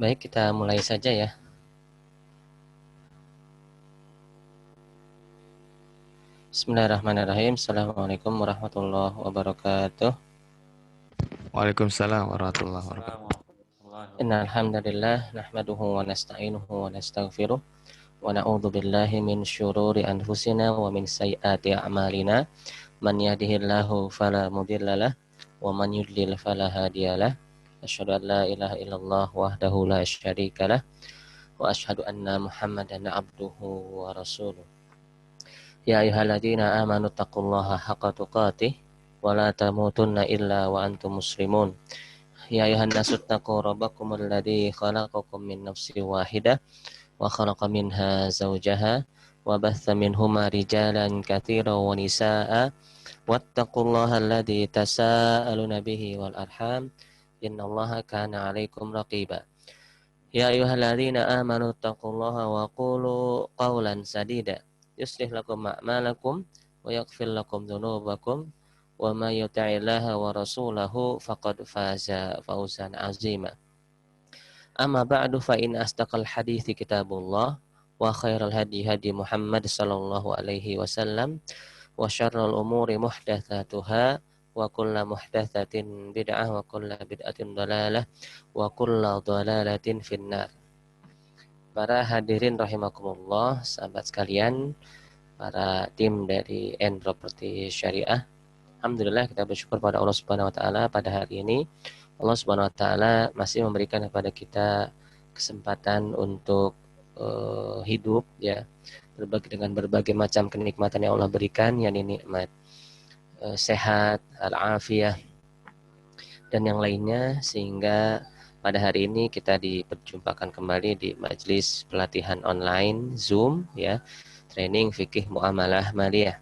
Baik, kita mulai saja ya. Bismillahirrahmanirrahim. Assalamualaikum warahmatullahi wabarakatuh. Waalaikumsalam warahmatullahi wabarakatuh. Innal hamdalillah nahmaduhu wa nasta'inuhu wa nastaghfiruh wa na'udzu billahi min syururi anfusina wa min sayyiati a'malina. Man yahdihillahu fala mudhillalah wa man yudlil fala hadiyalah. Asyhadu an la ilaha illallah wahdahu la syarikalah wa asyhadu anna Muhammadan abduhu wa rasuluh. Ya ayyuhalladzina amanu taqullaha haqqa tuqatih wa la tamutunna illa wa antum muslimun. Ya ayuhan nasu taqu rabbakumul ladzi khalaqakum min nafsin wahidah wa khalaqa minha zawjaha wa batha minhuma rijalan katsiran wa nisaa'a wattaqullaha alladzi tasaaluna bihi wal arham innallaha kana 'alaikum raqiba. Ya ayyuhalladzina amanu taqullaha wa qulu qawlan sadida yuslih lakum a'malakum wa yaghfir lakum dzunubakum wa may yuti'illaha wa rasulahu faqad faza fawzan 'azima. Amma ba'du fa in astaqal hadithi kitabullah wa khairal hadi hadi Muhammad sallallahu alaihi wasallam wa syarrul umuri muhdatsatuha wa kullu muhdatsatin bid'ah wa kullu bid'atin dhalalah wa kullu dhalalatin finnar. Para hadirin rahimakumullah, sahabat sekalian, para tim dari N Property Syariah. Alhamdulillah kita bersyukur pada Allah Subhanahu wa taala pada hari ini. Allah Subhanahu wa taala masih memberikan kepada kita kesempatan untuk hidup ya, dengan berbagai macam kenikmatan yang Allah berikan, yakni nikmat sehat, al-afiyah dan yang lainnya, sehingga pada hari ini kita diperjumpakan kembali di majelis pelatihan online Zoom ya, training fikih muamalah maliyah.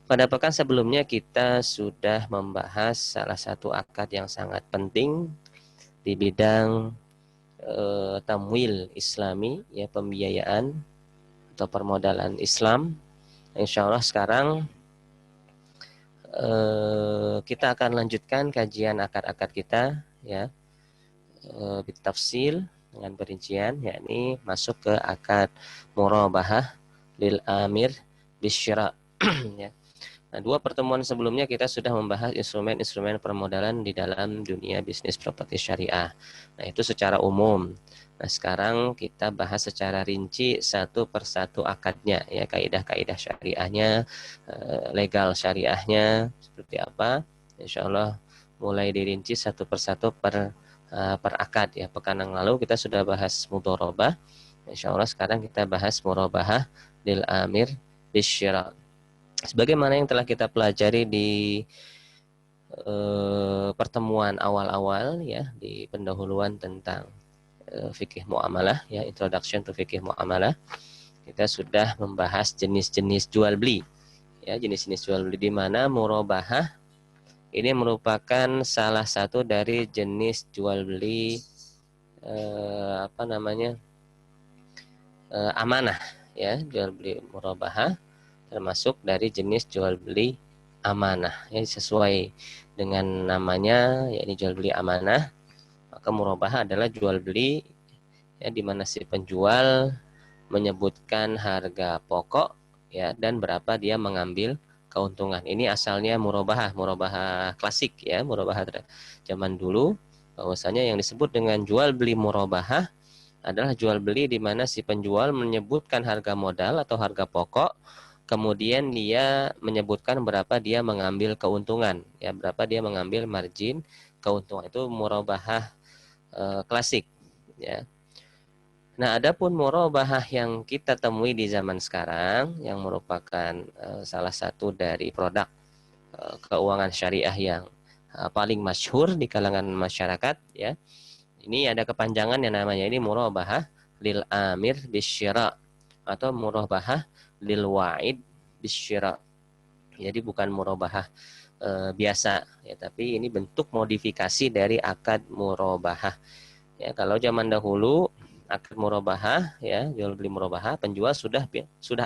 Pada pekan sebelumnya kita sudah membahas salah satu akad yang sangat penting di bidang tamwil islami ya, pembiayaan atau permodalan Islam. Insya Allah sekarang kita akan lanjutkan kajian akad-akad kita ya, bitafsil dengan perincian, yakni masuk ke akad murabahah lil amir bisyira ya. Nah, 2 pertemuan sebelumnya kita sudah membahas instrumen-instrumen permodalan di dalam dunia bisnis properti syariah. Nah, itu secara umum. Nah, sekarang kita bahas secara rinci satu persatu akadnya, ya, kaidah-kaidah syariahnya, legal syariahnya seperti apa. Insya Allah mulai dirinci satu persatu per akad ya. Pekan yang lalu kita sudah bahas mudharabah. Insya Allah sekarang kita bahas murabahah lil amir bisyira. Sebagaimana yang telah kita pelajari di pertemuan awal-awal ya, di pendahuluan tentang fikih muamalah ya, introduction to fikih muamalah, kita sudah membahas jenis-jenis jual beli ya, jenis-jenis jual beli, di mana murabahah ini merupakan salah satu dari jenis jual beli amanah ya, jual beli murabahah termasuk dari jenis jual beli amanah ya, sesuai dengan namanya yakni jual beli amanah. Maka murabahah adalah jual beli ya, di mana si penjual menyebutkan harga pokok ya dan berapa dia mengambil keuntungan. Ini asalnya murabahah klasik ya, murabahah zaman dulu, bahwasanya yang disebut dengan jual beli murabahah adalah jual beli di mana si penjual menyebutkan harga modal atau harga pokok, kemudian dia menyebutkan berapa dia mengambil keuntungan ya, berapa dia mengambil margin keuntungan. Itu murabahah klasik ya. Nah, adapun murabahah yang kita temui di zaman sekarang yang merupakan salah satu dari produk keuangan syariah yang paling masyhur di kalangan masyarakat ya. Ini ada kepanjangan yang namanya ini murabahah lil amir bisyira atau murabahah lil wa'id bisyira. Jadi bukan murabahah biasa ya, tapi ini bentuk modifikasi dari akad murabahah. Ya, kalau zaman dahulu akad murabahah ya, jual beli murabahah, penjual sudah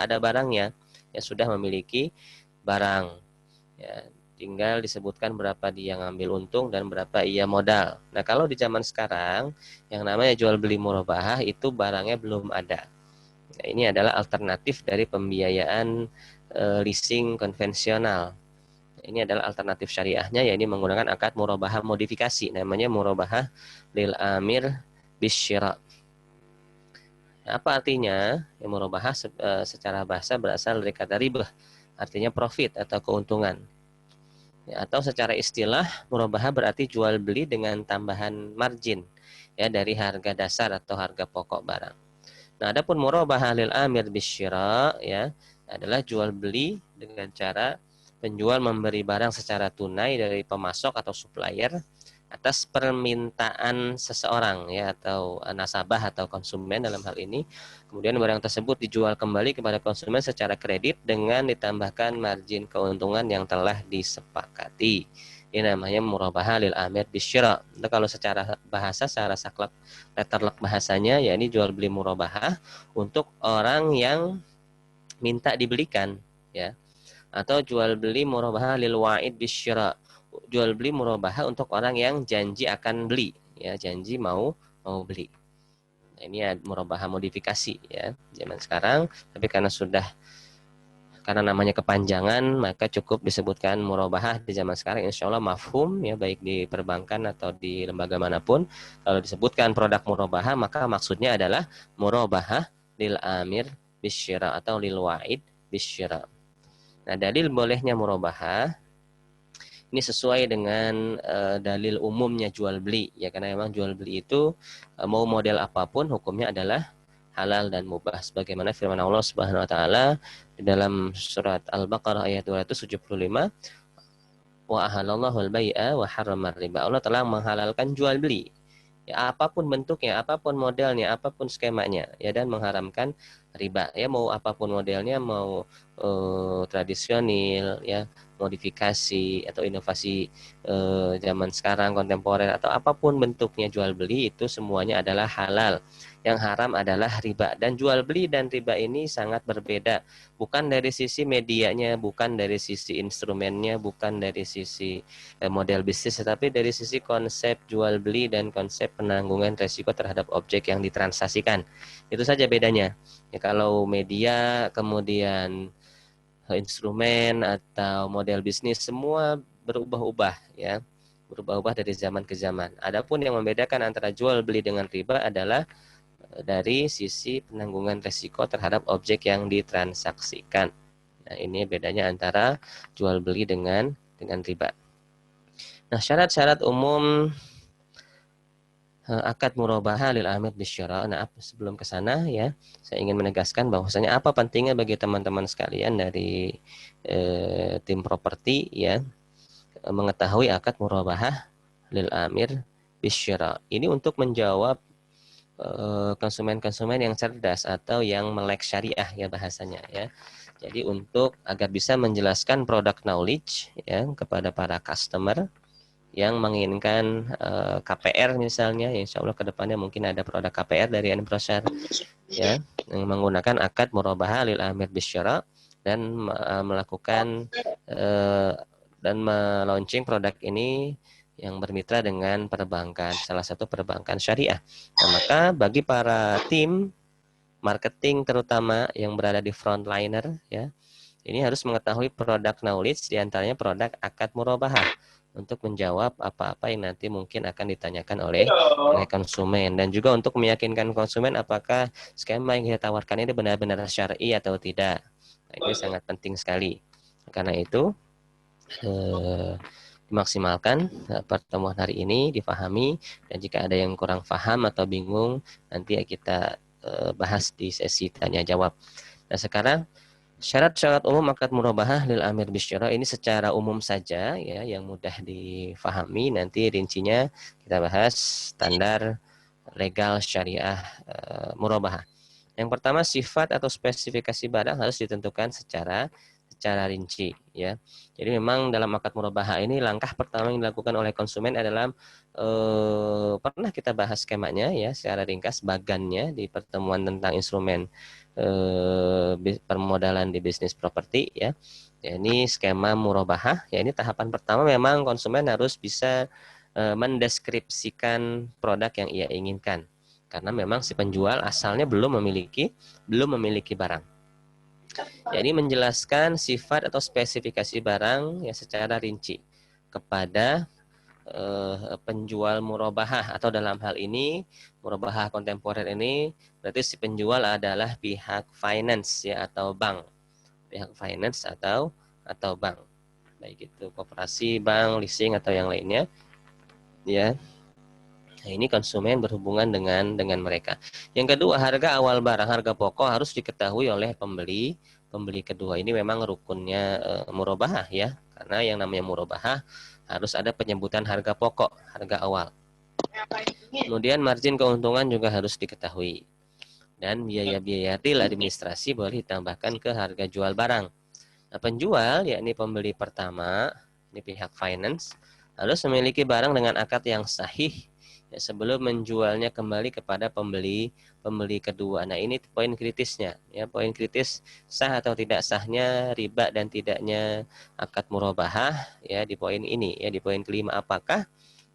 ada barangnya, ya sudah memiliki barang. Ya, tinggal disebutkan berapa dia ngambil untung dan berapa ia modal. Nah, kalau di zaman sekarang yang namanya jual beli murabahah itu barangnya belum ada. Nah, ini adalah alternatif dari pembiayaan leasing konvensional. Ini adalah alternatif syariahnya, yaitu menggunakan akad murabahah modifikasi, namanya murabahah lil amir bisyira. Nah, apa artinya? Ya, murabahah secara bahasa berasal dari kata ribah, artinya profit atau keuntungan. Ya, atau secara istilah murabahah berarti jual beli dengan tambahan margin ya dari harga dasar atau harga pokok barang. Nah, adapun murabahah lil amir bisyira ya adalah jual beli dengan cara penjual memberi barang secara tunai dari pemasok atau supplier atas permintaan seseorang ya atau nasabah atau konsumen dalam hal ini. Kemudian barang tersebut dijual kembali kepada konsumen secara kredit dengan ditambahkan margin keuntungan yang telah disepakati. Ini namanya murabahah lil amir bisyira. Nah, kalau secara bahasa, secara saklek letterlek bahasanya ya ini jual beli murabahah untuk orang yang minta dibelikan ya, atau jual beli murabahah lil wa'id bisyira, jual beli murabahah untuk orang yang janji akan beli ya, janji mau beli. Nah, ini ya murabahah modifikasi ya zaman sekarang, tapi karena namanya kepanjangan maka cukup disebutkan murabahah di zaman sekarang. Insya Allah mafhum ya, baik di perbankan atau di lembaga manapun kalau disebutkan produk murabahah maka maksudnya adalah murabahah lil amir bisyira atau lil wa'id bisyira. Nah, dalil bolehnya murabahah ini sesuai dengan dalil umumnya jual beli ya, karena memang jual beli itu mau model apapun hukumnya adalah halal dan mubah, sebagaimana firman Allah Subhanahu wa taala di dalam surat Al-Baqarah ayat 275, wa ahalallahu al-bai'a wa harramar riba. Allah telah menghalalkan jual beli ya, apapun bentuknya, apapun modelnya, apapun skemanya ya, dan mengharamkan riba ya, mau apapun modelnya, mau tradisional ya, modifikasi atau inovasi zaman sekarang kontemporer atau apapun bentuknya jual beli itu semuanya adalah halal. Yang haram adalah riba, dan jual beli dan riba ini sangat berbeda, bukan dari sisi medianya, bukan dari sisi instrumennya, bukan dari sisi model bisnis, tetapi dari sisi konsep jual beli dan konsep penanggungan resiko terhadap objek yang ditransaksikan. Itu saja bedanya. Ya, kalau media kemudian instrumen atau model bisnis semua berubah-ubah ya. Berubah-ubah dari zaman ke zaman. Adapun yang membedakan antara jual beli dengan riba adalah dari sisi penanggungan resiko terhadap objek yang ditransaksikan. Nah, ini bedanya antara jual beli dengan riba. Nah, syarat-syarat umum akad murabahah lil amir bisyara. Nah, sebelum ke sana ya, saya ingin menegaskan bahwasanya apa pentingnya bagi teman-teman sekalian dari tim properti ya mengetahui akad murabahah lil amir bisyara. Ini untuk menjawab konsumen-konsumen yang cerdas atau yang melek syariah ya bahasanya ya. Jadi untuk agar bisa menjelaskan product knowledge ya kepada para customer yang menginginkan KPR misalnya, ya insya Allah kedepannya mungkin ada produk KPR dari Enprosar ya, yang menggunakan akad murabahah lil amir bisyara dan melakukan dan melaunching produk ini yang bermitra dengan perbankan, salah satu perbankan syariah. Nah, maka bagi para tim marketing terutama yang berada di frontliner ya, ini harus mengetahui produk knowledge, diantaranya produk akad murabahah, untuk menjawab apa-apa yang nanti mungkin akan ditanyakan oleh konsumen, dan juga untuk meyakinkan konsumen apakah skema yang kita tawarkan ini benar-benar syar'i atau tidak. Nah, ini sangat penting sekali. Karena itu dimaksimalkan pertemuan hari ini, difahami, dan jika ada yang kurang paham atau bingung nanti ya kita bahas di sesi tanya jawab. Nah, sekarang syarat-syarat umum akad murabahah lil amir bisyara ini secara umum saja ya, yang mudah difahami. Nanti rincinya kita bahas standar legal syariah murabahah. Yang pertama, sifat atau spesifikasi barang harus ditentukan secara secara rinci ya. Jadi memang dalam akad murabahah ini langkah pertama yang dilakukan oleh konsumen adalah pernah kita bahas skemanya ya secara ringkas bagannya di pertemuan tentang instrumen permodalan di bisnis properti ya. Ya, ini skema murabahah. Ya, ini tahapan pertama memang konsumen harus bisa mendeskripsikan produk yang ia inginkan. Karena memang si penjual asalnya belum memiliki barang. Jadi menjelaskan sifat atau spesifikasi barang ya secara rinci kepada penjual murabahah, atau dalam hal ini murabahah kontemporer ini berarti si penjual adalah pihak finance ya atau bank. Pihak finance atau bank. Baik itu koperasi, bank, leasing atau yang lainnya. Ya. Nah, ini konsumen berhubungan dengan mereka. Yang kedua, harga awal barang, harga pokok harus diketahui oleh pembeli. Pembeli kedua ini memang rukunnya murabahah ya. Karena yang namanya murabahah harus ada penyebutan harga pokok, harga awal. Kemudian margin keuntungan juga harus diketahui. Dan biaya-biaya deal administrasi boleh ditambahkan ke harga jual barang. Nah, penjual, yakni pembeli pertama, ini pihak finance, harus memiliki barang dengan akad yang sahih ya, sebelum menjualnya kembali kepada pembeli kedua. Nah, ini poin kritisnya. Ya, poin kritis sah atau tidak sahnya riba dan tidaknya akad murabahah ya di poin ini ya, di poin kelima, apakah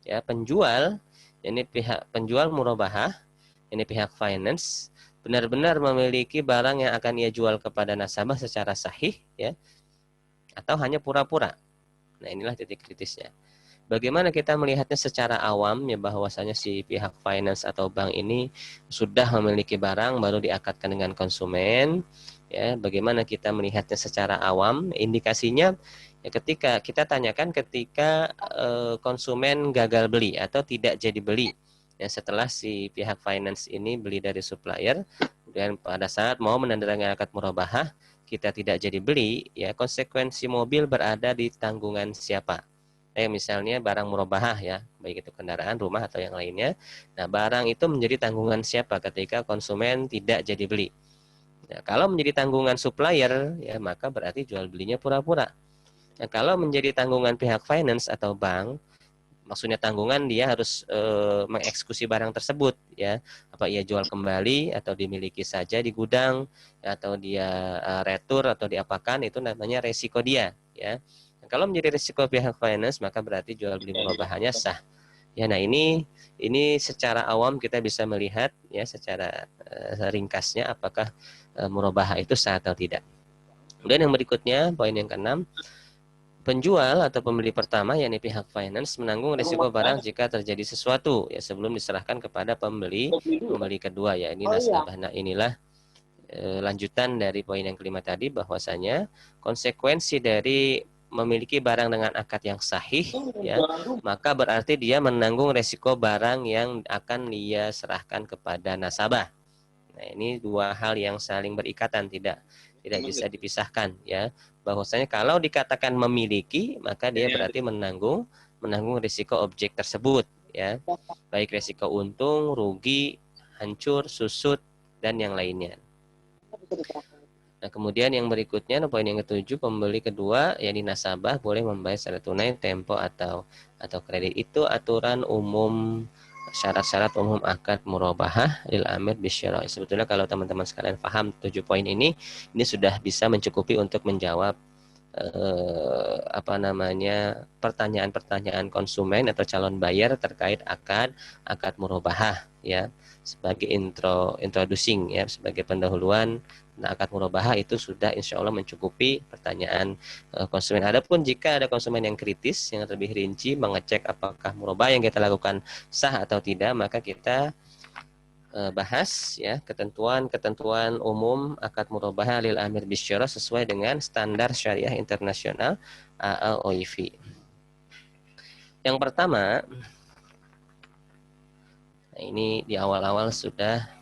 ya penjual, ini pihak penjual murabahah, ini pihak finance benar-benar memiliki barang yang akan ia jual kepada nasabah secara sahih ya, atau hanya pura-pura. Nah, inilah titik kritisnya. Bagaimana kita melihatnya secara awam ya, bahwasanya si pihak finance atau bank ini sudah memiliki barang baru diakadkan dengan konsumen ya. Bagaimana kita melihatnya secara awam? Indikasinya ya ketika kita tanyakan ketika konsumen gagal beli atau tidak jadi beli ya, setelah si pihak finance ini beli dari supplier, dan pada saat mau menandatangani akad murabahah kita tidak jadi beli ya, konsekuensi mobil berada di tanggungan siapa? Misalnya barang murabahah ya, baik itu kendaraan, rumah atau yang lainnya. Nah, barang itu menjadi tanggungan siapa ketika konsumen tidak jadi beli? Nah, kalau menjadi tanggungan supplier ya, maka berarti jual belinya pura-pura. Nah, kalau menjadi tanggungan pihak finance atau bank, maksudnya tanggungan dia harus mengeksekusi barang tersebut ya, apa ia jual kembali atau dimiliki saja di gudang atau dia retur atau diapakan, itu namanya resiko dia ya. Nah, kalau menjadi resiko pihak finance maka berarti jual beli murabahahnya sah ya. Nah, ini secara awam kita bisa melihat ya secara ringkasnya apakah murabahah itu sah atau tidak. Kemudian yang berikutnya, poin yang keenam, penjual atau pembeli pertama, yakni pihak finance, menanggung risiko barang jika terjadi sesuatu ya sebelum diserahkan kepada pembeli kedua ya. Ini nasabah. Nah, inilah lanjutan dari poin yang kelima tadi, bahwasanya konsekuensi dari memiliki barang dengan akad yang sahih ya, maka berarti dia menanggung risiko barang yang akan dia serahkan kepada nasabah. Nah, ini dua hal yang saling berikatan, tidak bisa dipisahkan ya. Bahwasanya kalau dikatakan memiliki, maka dia berarti menanggung risiko objek tersebut ya. Baik risiko untung, rugi, hancur, susut dan yang lainnya. Nah, kemudian yang berikutnya, poin yang ketujuh, pembeli kedua yakni nasabah boleh membayar secara tunai, tempo atau kredit. Itu aturan umum, syarat-syarat umum akad murabahah lil amir bisyara. Sebetulnya kalau teman-teman sekalian paham 7 poin ini sudah bisa mencukupi untuk menjawab pertanyaan-pertanyaan konsumen atau calon buyer terkait akad murabahah ya. Sebagai introducing ya, sebagai pendahuluan. Nah, akad murabahah itu sudah insya Allah mencukupi pertanyaan konsumen. Adapun jika ada konsumen yang kritis, yang lebih rinci mengecek apakah murabahah yang kita lakukan sah atau tidak, maka kita bahas ya ketentuan umum akad murabahah lil amir bisyara sesuai dengan standar syariah internasional AAOIV. Yang pertama, nah ini di awal-awal sudah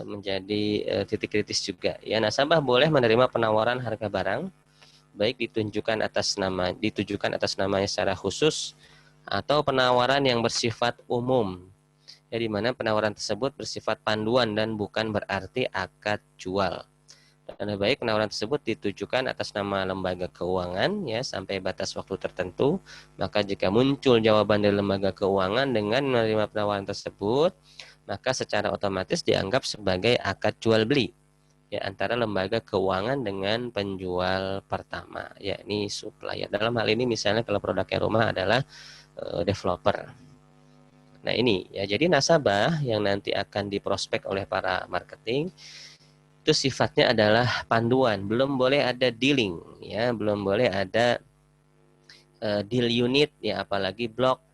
menjadi titik kritis juga ya. Nasabah boleh menerima penawaran harga barang baik ditujukan atas namanya secara khusus atau penawaran yang bersifat umum ya, di mana penawaran tersebut bersifat panduan dan bukan berarti akad jual. Lebih baik penawaran tersebut ditujukan atas nama lembaga keuangan ya sampai batas waktu tertentu. Maka jika muncul jawaban dari lembaga keuangan dengan menerima penawaran tersebut, maka secara otomatis dianggap sebagai akad jual beli ya antara lembaga keuangan dengan penjual pertama, yakni supplier. Dalam hal ini misalnya kalau produknya rumah adalah developer. Nah ini ya, jadi nasabah yang nanti akan diprospek oleh para marketing itu sifatnya adalah panduan, belum boleh ada dealing ya, belum boleh ada deal unit ya, apalagi blok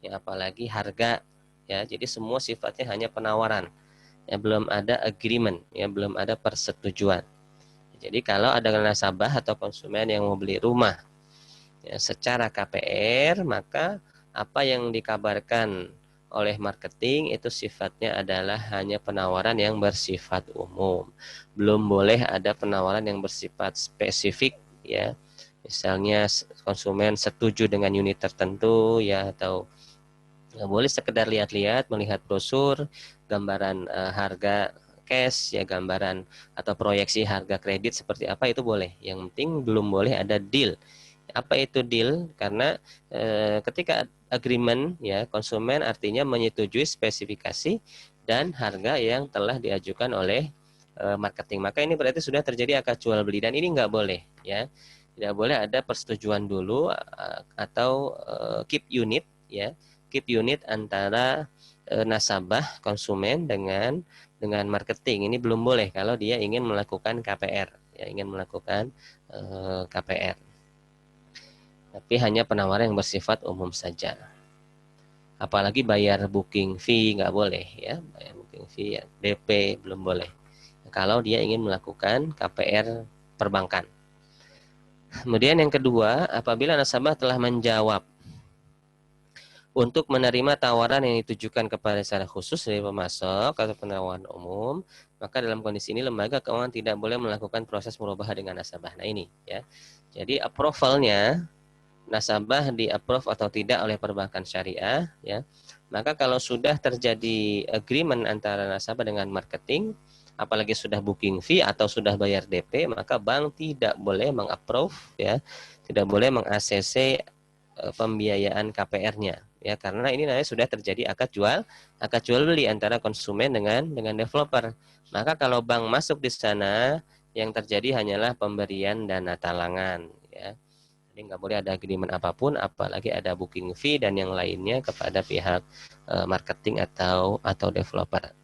ya, apalagi harga ya. Jadi semua sifatnya hanya penawaran ya, belum ada agreement ya, belum ada persetujuan. Jadi kalau ada nasabah atau konsumen yang mau beli rumah ya, secara KPR, maka apa yang dikabarkan oleh marketing itu sifatnya adalah hanya penawaran yang bersifat umum. Belum boleh ada penawaran yang bersifat spesifik ya. Misalnya konsumen setuju dengan unit tertentu ya, atau nggak boleh sekedar lihat-lihat, melihat brosur, gambaran harga cash ya, gambaran atau proyeksi harga kredit seperti apa itu boleh. Yang penting belum boleh ada deal. Apa itu deal? Karena ketika agreement ya, konsumen artinya menyetujui spesifikasi dan harga yang telah diajukan oleh marketing. Maka ini berarti sudah terjadi akad jual beli, dan ini nggak boleh ya. Tidak boleh ada persetujuan dulu atau keep unit ya. Keep unit antara nasabah konsumen dengan marketing. Ini belum boleh kalau dia ingin melakukan KPR ya, ingin melakukan KPR. Tapi hanya penawaran yang bersifat umum saja. Apalagi bayar booking fee nggak boleh ya, bayar booking fee ya, DP belum boleh. Kalau dia ingin melakukan KPR perbankan. Kemudian yang kedua, apabila nasabah telah menjawab untuk menerima tawaran yang ditujukan kepada secara khusus dari pemasok atau penawaran umum, maka dalam kondisi ini lembaga keuangan tidak boleh melakukan proses murabahah dengan nasabah. Nah ini ya. Jadi approvalnya nasabah di-approve atau tidak oleh perbankan syariah ya. Maka kalau sudah terjadi agreement antara nasabah dengan marketing, apalagi sudah booking fee atau sudah bayar DP, maka bank tidak boleh meng-approve ya, tidak boleh meng-ACC pembiayaan KPR-nya ya, karena ini nanti sudah terjadi akad jual beli antara konsumen dengan developer. Maka kalau bank masuk di sana, yang terjadi hanyalah pemberian dana talangan ya. Jadi nggak boleh ada agreement apapun, apalagi ada booking fee dan yang lainnya kepada pihak marketing atau developer.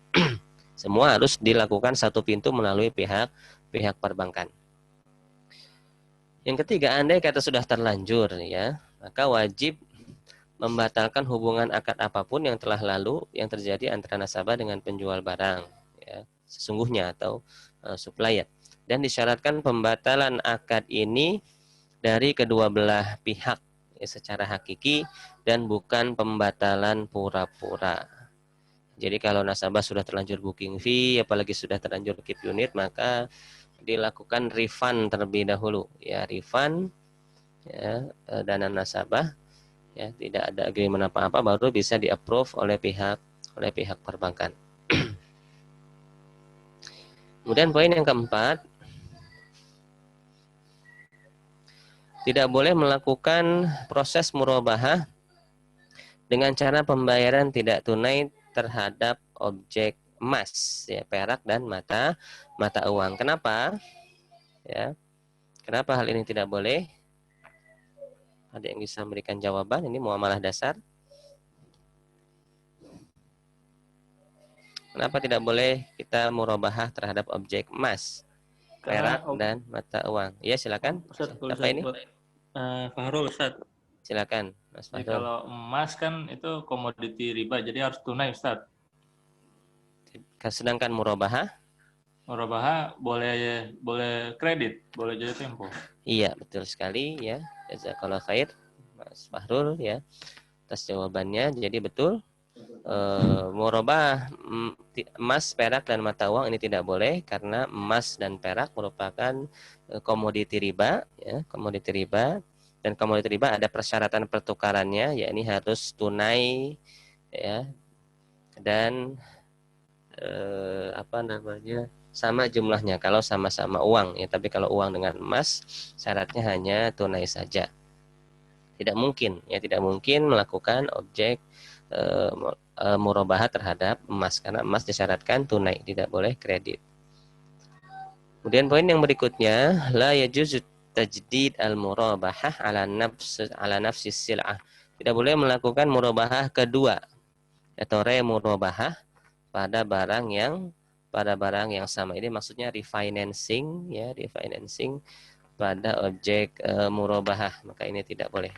Semua harus dilakukan satu pintu melalui pihak perbankan. Yang ketiga, andai kata sudah terlanjur ya, maka wajib membatalkan hubungan akad apapun yang telah lalu yang terjadi antara nasabah dengan penjual barang ya, sesungguhnya atau supplier. Dan disyaratkan pembatalan akad ini dari kedua belah pihak ya, secara hakiki dan bukan pembatalan pura-pura. Jadi kalau nasabah sudah terlanjur booking fee, apalagi sudah terlanjur keep unit, maka dilakukan refund terlebih dahulu ya, refund ya, dana nasabah ya, tidak ada agreement apa-apa, baru bisa di-approve oleh pihak perbankan. Kemudian poin yang keempat, tidak boleh melakukan proses murabahah dengan cara pembayaran tidak tunai terhadap objek emas ya, perak dan mata uang. Kenapa? Ya. Kenapa hal ini tidak boleh? Ada yang bisa memberikan jawaban? Ini muamalah dasar. Kenapa tidak boleh kita murabahah terhadap objek emas, perak dan mata uang? Ya, silakan. Ustaz, Siapa ini? Fahrul, Ustaz. Silakan, Mas Jadi Fahrul. kalau emas kan itu komoditi riba, jadi harus tunai, Ustaz. Sedangkan murabahah? Murabahah boleh kredit, boleh jatuh tempo. Iya, betul sekali ya. Jazakallahu khair, Mas Fahrul ya, atas jawabannya. Jadi betul, murabahah emas, perak dan mata uang ini tidak boleh karena emas dan perak merupakan komoditi riba ya, komoditi riba, dan komoditi riba ada persyaratan pertukarannya, yakni harus tunai ya, dan apa namanya, sama jumlahnya kalau sama-sama uang ya, tapi kalau uang dengan emas syaratnya hanya tunai saja. Tidak mungkin ya, tidak mungkin melakukan objek murabahah terhadap emas karena emas disyaratkan tunai, tidak boleh kredit. Kemudian poin yang berikutnya, la yajuzu tajdid al-murabahah ala nafsi sil'ah. Tidak boleh melakukan murabahah kedua atau remurabahah pada barang yang sama. Ini maksudnya refinancing ya, refinancing pada objek murabahah, maka ini tidak boleh.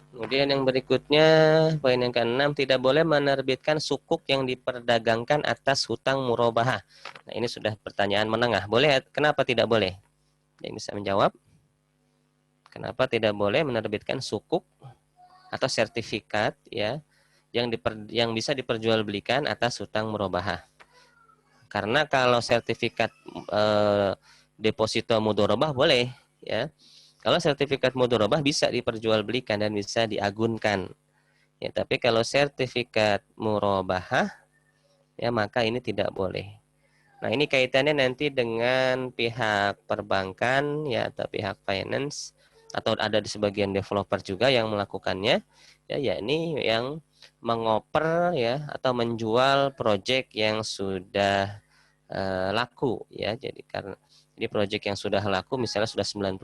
Kemudian yang berikutnya, poin yang ke-6, tidak boleh menerbitkan sukuk yang diperdagangkan atas hutang murabahah. Nah, ini sudah pertanyaan menengah. Boleh? Kenapa tidak boleh? Yang bisa menjawab? Kenapa tidak boleh menerbitkan sukuk atau sertifikat ya yang bisa diperjualbelikan atas hutang murabahah? Karena kalau sertifikat deposito mudharabah boleh ya. Kalau sertifikat mudharabah bisa diperjualbelikan dan bisa diagunkan. Ya, tapi kalau sertifikat murabahah ya maka ini tidak boleh. Nah, ini kaitannya nanti dengan pihak perbankan ya atau pihak finance atau ada di sebagian developer juga yang melakukannya ya, yakni yang mengoper ya atau menjual proyek yang sudah laku ya. Jadi proyek yang sudah laku misalnya sudah 90%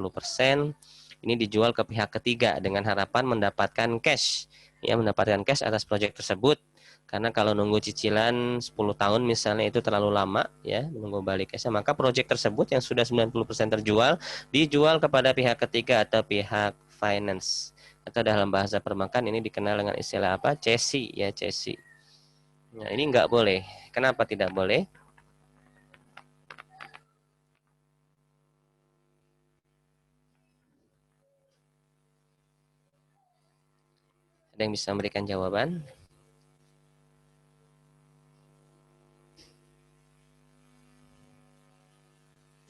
ini dijual ke pihak ketiga dengan harapan mendapatkan cash ya, mendapatkan cash atas proyek tersebut. Karena kalau nunggu cicilan 10 tahun misalnya itu terlalu lama ya, menunggu balik cashnya, maka proyek tersebut yang sudah 90% terjual dijual kepada pihak ketiga atau pihak finance. Atau dalam bahasa perbankan ini dikenal dengan istilah apa? Cesi ya, cesi. Nah, ini nggak boleh. Kenapa tidak boleh? Ada yang bisa memberikan jawaban?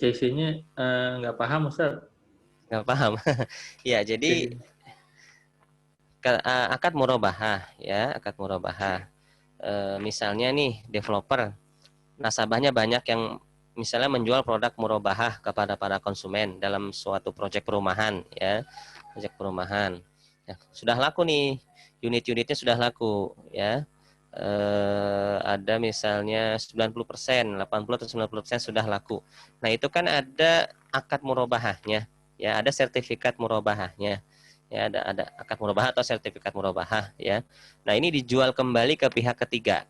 CC-nya nggak paham Ustaz. Nggak paham. Ya, jadi akad murabahah ya, akad murabahah. Misalnya nih developer, nasabahnya banyak yang misalnya menjual produk murabahah kepada para konsumen dalam suatu proyek perumahan ya, proyek perumahan. Ya, sudah laku nih, unit-unitnya sudah laku ya. Ada misalnya 90%, 80 atau 90% sudah laku. Nah, itu kan ada akad murabahahnya, ya, ada sertifikat murabahahnya. Ya, ada akad murabahah atau sertifikat murabahah ya. Nah, ini dijual kembali ke pihak ketiga.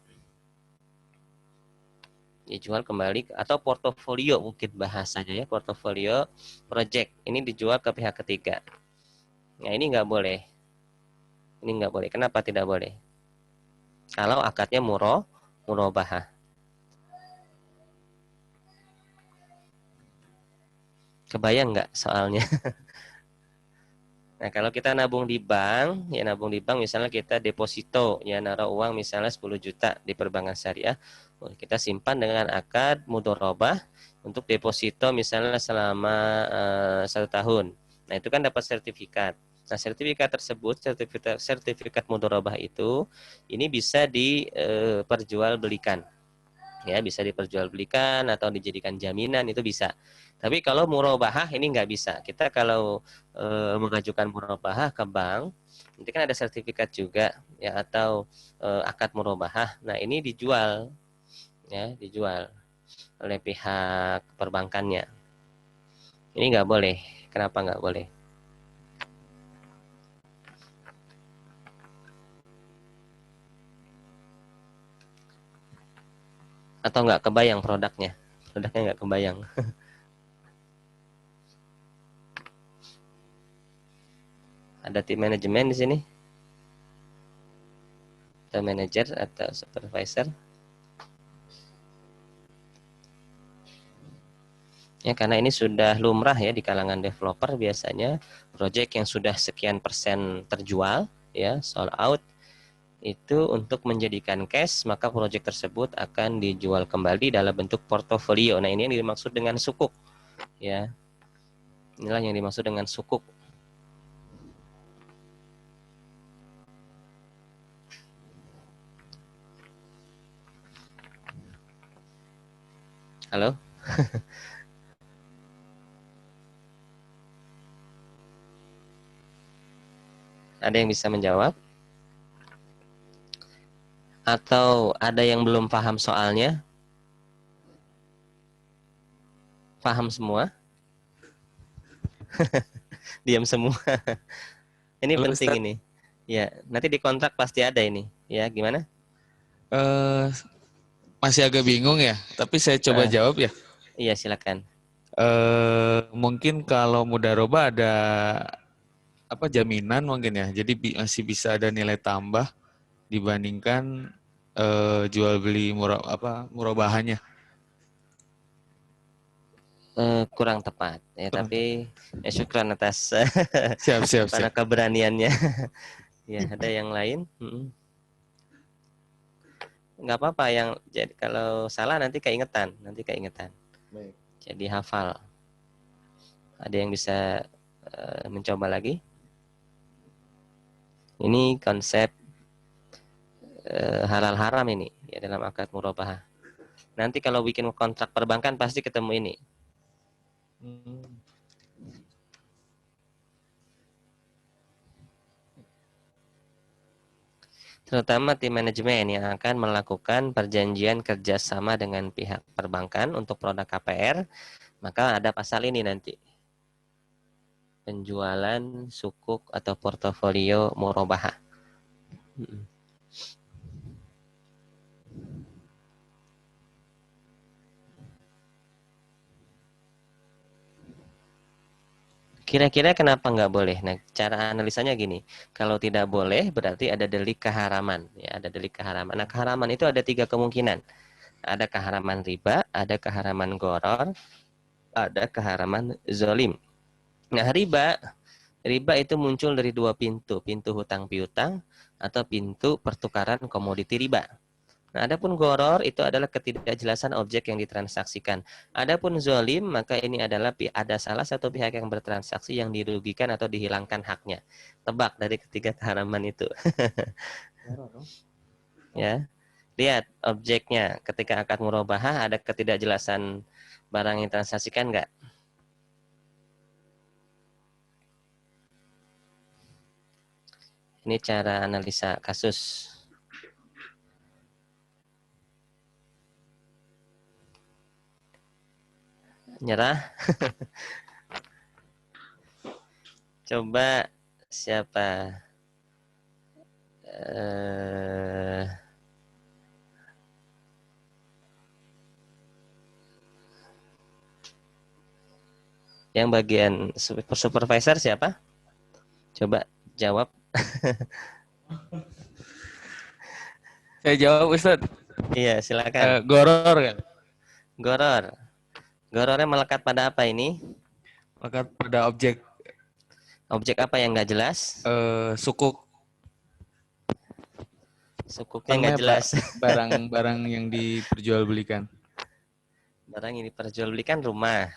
Dijual kembali atau portofolio mungkin bahasanya ya, portofolio project ini dijual ke pihak ketiga. Nah, ini nggak boleh. Ini nggak boleh. Kenapa tidak boleh? Kalau akadnya murabahah. Kebayang nggak soalnya? Nah, kalau kita nabung di bank, ya nabung di bank misalnya kita deposito, ya naruh uang misalnya 10 juta di perbankan syariah, kita simpan dengan akad mudharabah untuk deposito misalnya selama 1 tahun. Nah, itu kan dapat sertifikat. Nah, sertifikat tersebut, sertifikat mudharabah itu, ini bisa diperjualbelikan. Ya, bisa diperjualbelikan atau dijadikan jaminan, itu bisa. Tapi kalau murabahah ini nggak bisa. Kita kalau mengajukan murabahah ke bank, nanti kan ada sertifikat juga ya atau akad murabahah. Nah, ini dijual ya, dijual oleh pihak perbankannya. Ini nggak boleh. Kenapa nggak boleh? Atau nggak kebayang produknya? Produknya nggak kebayang. Ada tim manajemen di sini? Atau manajer atau supervisor? Ya, karena ini sudah lumrah ya di kalangan developer, biasanya project yang sudah sekian persen terjual ya, sold out, itu untuk menjadikan cash, maka project tersebut akan dijual kembali dalam bentuk portofolio. Nah, ini yang dimaksud dengan sukuk ya. Inilah yang dimaksud dengan sukuk. Halo? Ada yang bisa menjawab? Atau ada yang belum paham soalnya? Paham semua? Diam semua. Ini Halo penting Ustadz. ini. Ya, nanti di kontrak pasti ada ini. Ya, gimana? Eh, masih agak bingung ya, tapi saya coba Ah, jawab ya. iya, silakan. Mungkin kalau mudaroba ada apa jaminan mungkin ya, jadi masih bisa ada nilai tambah dibandingkan jual beli murabahannya. Kurang tepat ya, Kurang tapi syukran atas Siap, siap, mana siap. keberaniannya. Ya, ada yang lain? Nggak apa-apa, yang jadi kalau salah nanti keingetan, Baik. jadi hafal. Ada yang bisa mencoba lagi? Ini konsep halal haram ini ya dalam akad murabahah. Nanti kalau bikin kontrak perbankan pasti ketemu ini. Hmm. Terutama tim manajemen yang akan melakukan perjanjian kerjasama dengan pihak perbankan untuk produk KPR, maka ada pasal ini nanti. Penjualan sukuk atau portofolio murabahah. Kira-kira kenapa nggak boleh? Nah, cara analisanya gini. Kalau tidak boleh, berarti ada delik keharaman. Ya, ada delik keharaman. Nah, keharaman itu ada 3 kemungkinan. Ada keharaman riba, ada keharaman goror, ada keharaman zolim. Nah, riba itu muncul dari 2 pintu. Pintu hutang piutang atau pintu pertukaran komoditi riba. Nah, adapun goror itu adalah ketidakjelasan objek yang ditransaksikan. Adapun zolim, maka ini adalah ada salah satu pihak yang bertransaksi yang dirugikan atau dihilangkan haknya. Tebak dari ketiga keharaman itu. Ya, lihat objeknya. Ketika akad murabahah ada ketidakjelasan barang yang ditransaksikan nggak? Ini cara analisa kasus. Nyerah? Coba siapa? Yang bagian supervisor siapa? Coba jawab. Saya jawab Ustadz. Iya, silakan. Goror kan. Goror. Gorornya melekat pada apa ini? Maka pada objek Objek apa yang nggak jelas? sukuk Sukuknya apa nggak namanya jelas. barang-barang yang diperjualbelikan. Barang ini diperjualbelikan rumah.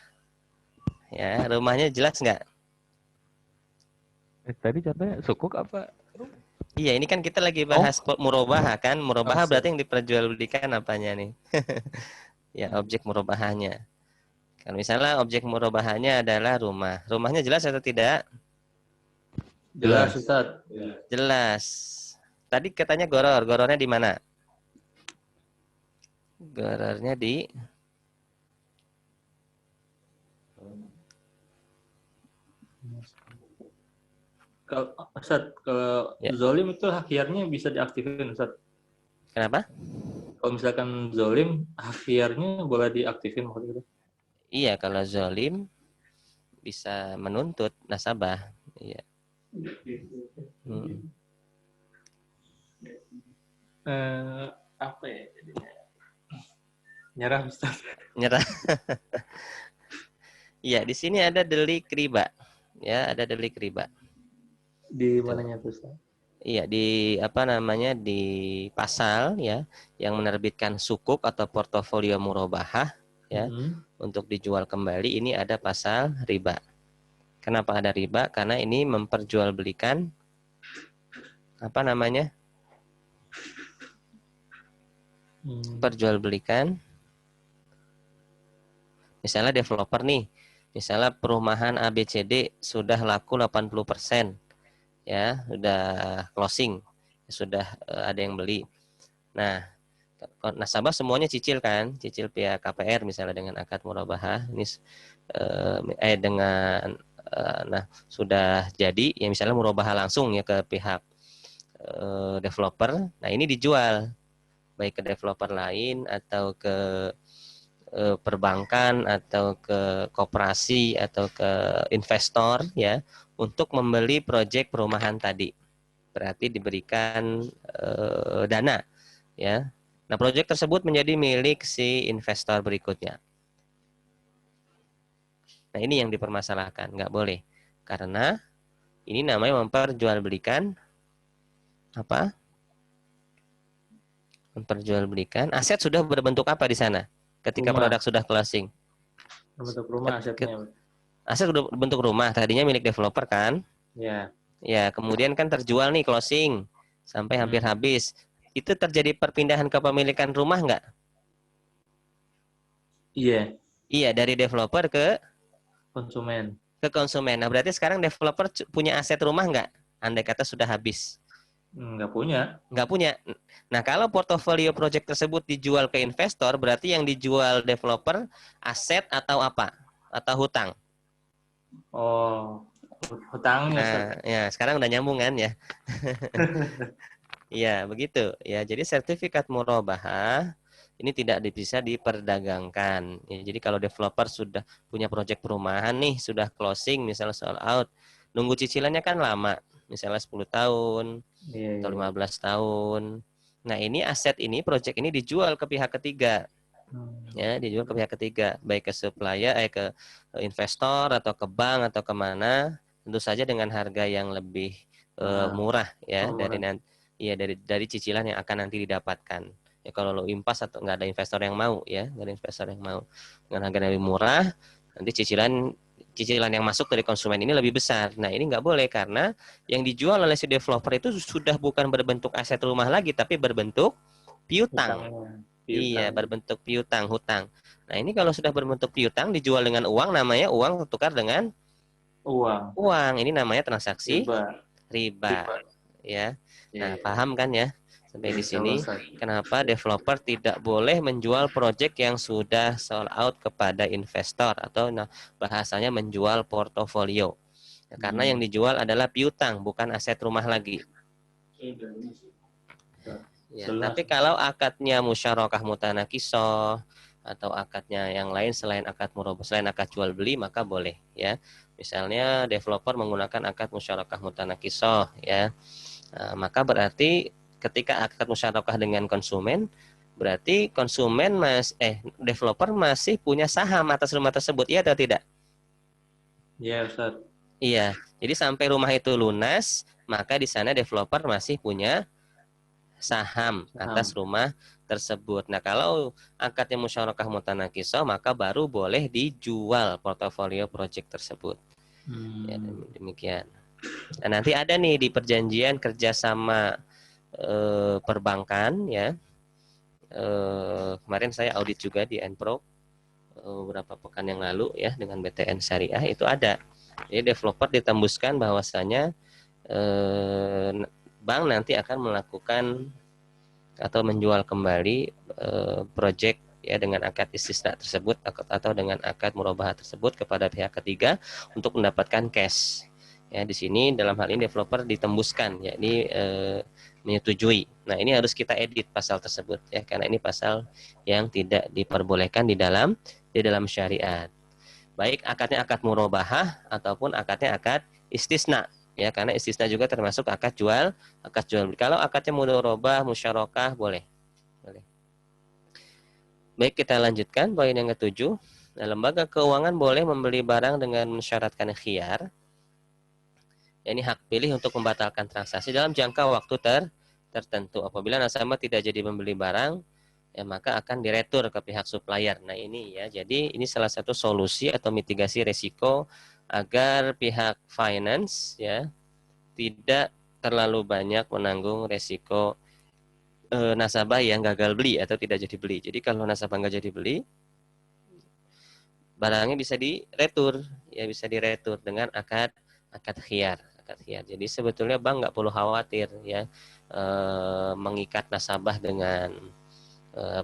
Ya, rumahnya jelas nggak? Tadi contohnya sukuk apa? Iya, ini kan kita lagi bahas murabahah kan? Oh, Murabahah siap. berarti yang diperjualbelikan apanya nih? Ya, objek murabahahnya. Kalau misalnya objek murabahahnya adalah rumah. Rumahnya jelas atau tidak? Jelas, Ustaz. Jelas. Tadi katanya goror. Gorornya di mana? Gorornya di Kalau Ustaz, kalau ya. zolim itu hak hiarnya bisa diaktifin, Ustaz. Kenapa? Kalau misalkan zolim, hak hiarnya boleh diaktifin maksudnya. Iya, kalau zalim bisa menuntut nasabah. Iya. Apa ya? Nyerah, Ustaz. Nyerah. Iya, di sini ada delik riba. Ya, ada delik riba. Di mananya tuh, Ustaz? Iya, di apa namanya, di pasal ya yang menerbitkan sukuk atau portofolio murabahah ya untuk dijual kembali, ini ada pasal riba. Kenapa ada riba? Karena ini memperjualbelikan apa namanya? Perjualbelikan Misalnya developer nih, misalnya perumahan ABCD sudah laku 80%, ya, sudah closing, sudah ada yang beli. Nah, nasabah semuanya cicil kan, cicil pihak KPR misalnya dengan akad murabahah, ini dengan nah sudah jadi ya misalnya murabahah langsung ya ke pihak developer. Nah, ini dijual baik ke developer lain atau ke perbankan atau ke koperasi atau ke investor ya untuk membeli proyek perumahan tadi. Berarti diberikan dana ya. Nah, proyek tersebut menjadi milik si investor berikutnya. Nah, ini yang dipermasalahkan, nggak boleh. Karena ini namanya memperjualbelikan apa? Memperjualbelikan aset sudah berbentuk apa di sana ketika Rumah. produk sudah closing. Bentuk rumah asetnya. Aset sudah bentuk rumah, tadinya milik developer kan? Ya. Ya, kemudian kan terjual nih closing sampai hampir habis. Itu terjadi perpindahan kepemilikan rumah nggak? Iya. Iya, dari developer ke Konsumen. konsumen. Nah, berarti sekarang developer punya aset rumah nggak? Andai kata sudah habis. Nggak punya. Nggak punya. Nah, kalau portofolio project tersebut dijual ke investor, berarti yang dijual developer aset atau apa? Atau hutang? Oh, hutangnya. Nah, ya sekarang udah nyambung kan ya? Iya, begitu. Ya, jadi sertifikat murabahah ini tidak bisa diperdagangkan. Ya, jadi kalau developer sudah punya proyek perumahan nih, sudah closing, misalnya sold out, nunggu cicilannya kan lama, misalnya 10 tahun atau 15 tahun. Nah, ini aset ini, proyek ini dijual ke pihak ketiga. Ya, dijual ke pihak ketiga, baik ke supplier, ke investor atau ke bank atau kemana, tentu saja dengan harga yang lebih murah ya dari nanti. Iya, dari cicilan yang akan nanti didapatkan. Ya, kalau lo impas atau nggak ada investor yang mau ya, nggak ada investor yang mau dengan harga yang lebih murah, nanti cicilan yang masuk dari konsumen ini lebih besar. Nah, ini nggak boleh karena yang dijual oleh si developer itu sudah bukan berbentuk aset rumah lagi, tapi berbentuk piutang. Iya, berbentuk piutang, hutang. Nah, ini kalau sudah berbentuk piutang dijual dengan uang, namanya uang tukar dengan uang. Ini namanya transaksi riba. Ya. Nah, paham kan ya? Sampai di sini kenapa developer tidak boleh menjual proyek yang sudah sold out kepada investor atau bahasanya menjual portofolio. Ya, karena yang dijual adalah piutang, bukan aset rumah lagi. Ya, tapi kalau akadnya musyarakah mutanakisoh atau akadnya yang lain selain akad murabah, selain akad jual beli, maka boleh ya. Misalnya developer menggunakan akad musyarakah mutanakisoh ya. Nah, maka berarti ketika akad musyarakah dengan konsumen, berarti developer masih punya saham atas rumah tersebut, iya atau tidak? Iya, Ustaz. Iya. Jadi sampai rumah itu lunas, maka di sana developer masih punya saham atas rumah tersebut. Nah, kalau akadnya musyarakah mutanakisoh, maka baru boleh dijual portofolio project tersebut. Ya, demikian. Nah, nanti ada nih di perjanjian kerjasama perbankan ya. Kemarin saya audit juga di Enpro beberapa pekan yang lalu ya dengan BTN Syariah itu ada. Jadi developer ditembuskan bahwasanya bank nanti akan melakukan atau menjual kembali proyek ya dengan akad istisna tersebut atau dengan akad murabahah tersebut kepada pihak ketiga untuk mendapatkan cash. Ya, di sini dalam hal ini developer ditembuskan yakni menyetujui. Nah, ini harus kita edit pasal tersebut ya karena ini pasal yang tidak diperbolehkan di dalam syariat. Baik akadnya akad murabahah ataupun akadnya akad istisna. Ya, karena istisna juga termasuk akad jual beli. Kalau akadnya mudharabah, musyarakah boleh. Baik, kita lanjutkan poin yang ketujuh. Nah, lembaga keuangan boleh membeli barang dengan mensyaratkan khiyar. Ini hak pilih untuk membatalkan transaksi dalam jangka waktu tertentu. Apabila nasabah tidak jadi membeli barang, ya maka akan diretur ke pihak supplier. Nah, ini ya. Jadi ini salah satu solusi atau mitigasi resiko agar pihak finance ya tidak terlalu banyak menanggung resiko nasabah yang gagal beli atau tidak jadi beli. Jadi kalau nasabah nggak jadi beli, barangnya bisa diretur, ya bisa diretur dengan akad khiyar. Jadi sebetulnya bank nggak perlu khawatir ya mengikat nasabah dengan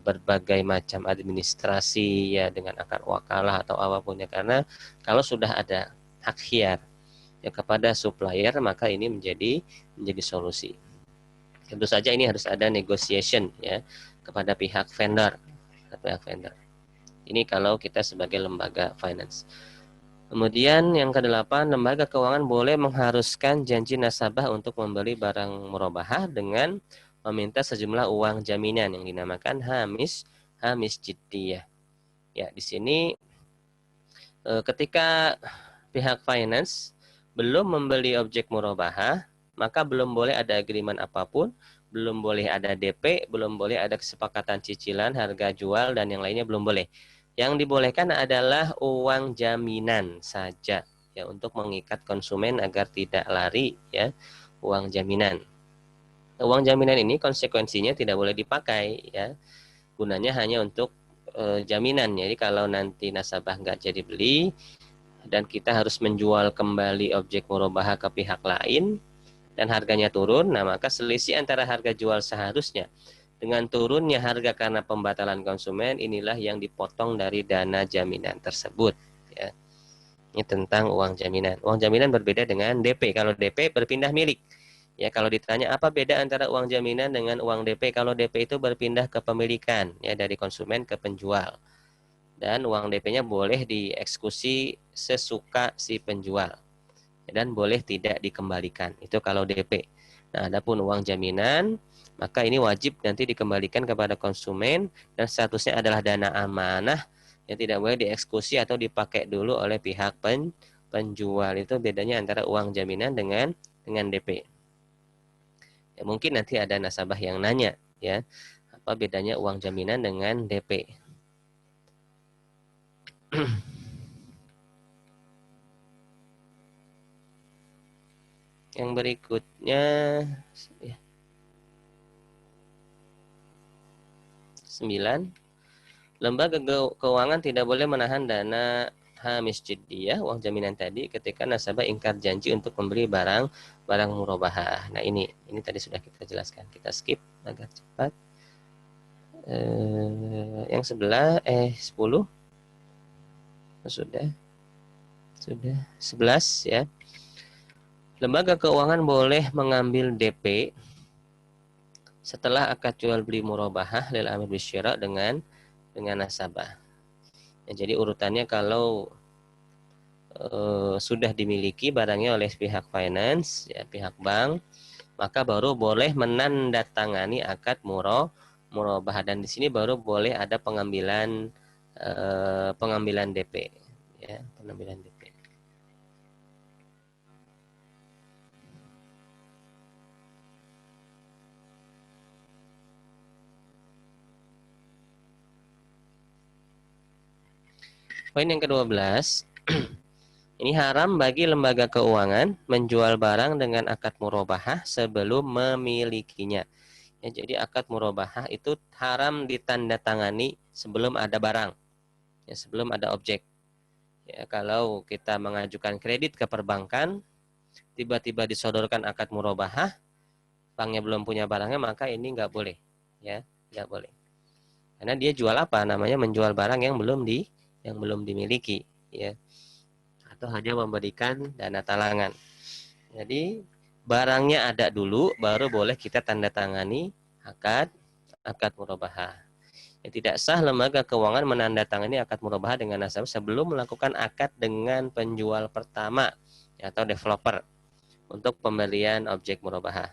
berbagai macam administrasi ya dengan akad wakalah atau apapun ya, karena kalau sudah ada hak khiyar ya kepada supplier maka ini menjadi solusi. Tentu saja ini harus ada negotiation ya kepada pihak vendor. Ini kalau kita sebagai lembaga finance. Kemudian yang kedelapan, lembaga keuangan boleh mengharuskan janji nasabah untuk membeli barang murabahah dengan meminta sejumlah uang jaminan yang dinamakan hamis jiddiyah. Ya, di sini ketika pihak finance belum membeli objek murabahah, maka belum boleh ada agreement apapun, belum boleh ada DP, belum boleh ada kesepakatan cicilan, harga jual dan yang lainnya belum boleh. Yang dibolehkan adalah uang jaminan saja ya untuk mengikat konsumen agar tidak lari ya, uang jaminan. Uang jaminan ini konsekuensinya tidak boleh dipakai ya. Gunanya hanya untuk jaminan. Jadi kalau nanti nasabah nggak jadi beli dan kita harus menjual kembali objek murabahah ke pihak lain dan harganya turun, nah maka selisih antara harga jual seharusnya dengan turunnya harga karena pembatalan konsumen, inilah yang dipotong dari dana jaminan tersebut. Ya. Ini tentang uang jaminan. Uang jaminan berbeda dengan DP. Kalau DP berpindah milik. Ya, kalau ditanya apa beda antara uang jaminan dengan uang DP? Kalau DP itu berpindah kepemilikan, ya dari konsumen ke penjual. Dan uang DP-nya boleh dieksekusi sesuka si penjual. Dan boleh tidak dikembalikan. Itu kalau DP. Nah, adapun uang jaminan, maka ini wajib nanti dikembalikan kepada konsumen dan statusnya adalah dana amanah yang tidak boleh dieksekusi atau dipakai dulu oleh pihak penjual. Itu bedanya antara uang jaminan dengan DP. Ya, mungkin nanti ada nasabah yang nanya ya, apa bedanya uang jaminan dengan DP. Yang berikutnya ya, 9. Lembaga keuangan tidak boleh menahan dana hamis jiddiyah, uang jaminan tadi, ketika nasabah ingkar janji untuk membeli barang murabahah. Nah ini tadi sudah kita jelaskan. Kita skip agar cepat. Yang sebelah 10 sudah 11 ya. Lembaga keuangan boleh mengambil DP setelah akad jual beli murabahah lil amir bisyira dengan nasabah. Ya, jadi urutannya kalau sudah dimiliki barangnya oleh pihak finance, ya pihak bank, maka baru boleh menandatangani akad murabahah dan di sini baru boleh ada pengambilan DP, ya pengambilan DP. Poin yang ke-12, ini haram bagi lembaga keuangan menjual barang dengan akad murabahah sebelum memilikinya. Ya, jadi akad murabahah itu haram ditandatangani sebelum ada barang, ya, sebelum ada objek. Ya, kalau kita mengajukan kredit ke perbankan, tiba-tiba disodorkan akad murabahah, banknya belum punya barangnya, maka ini nggak boleh, ya, nggak boleh. Karena dia jual apa? Namanya menjual barang yang belum dimiliki, ya, atau hanya memberikan dana talangan. Jadi barangnya ada dulu, baru boleh kita tanda tangani akad murabahah. Ya, tidak sah lembaga keuangan menandatangani akad murabahah dengan nasabah sebelum melakukan akad dengan penjual pertama ya, atau developer untuk pembelian objek murabahah.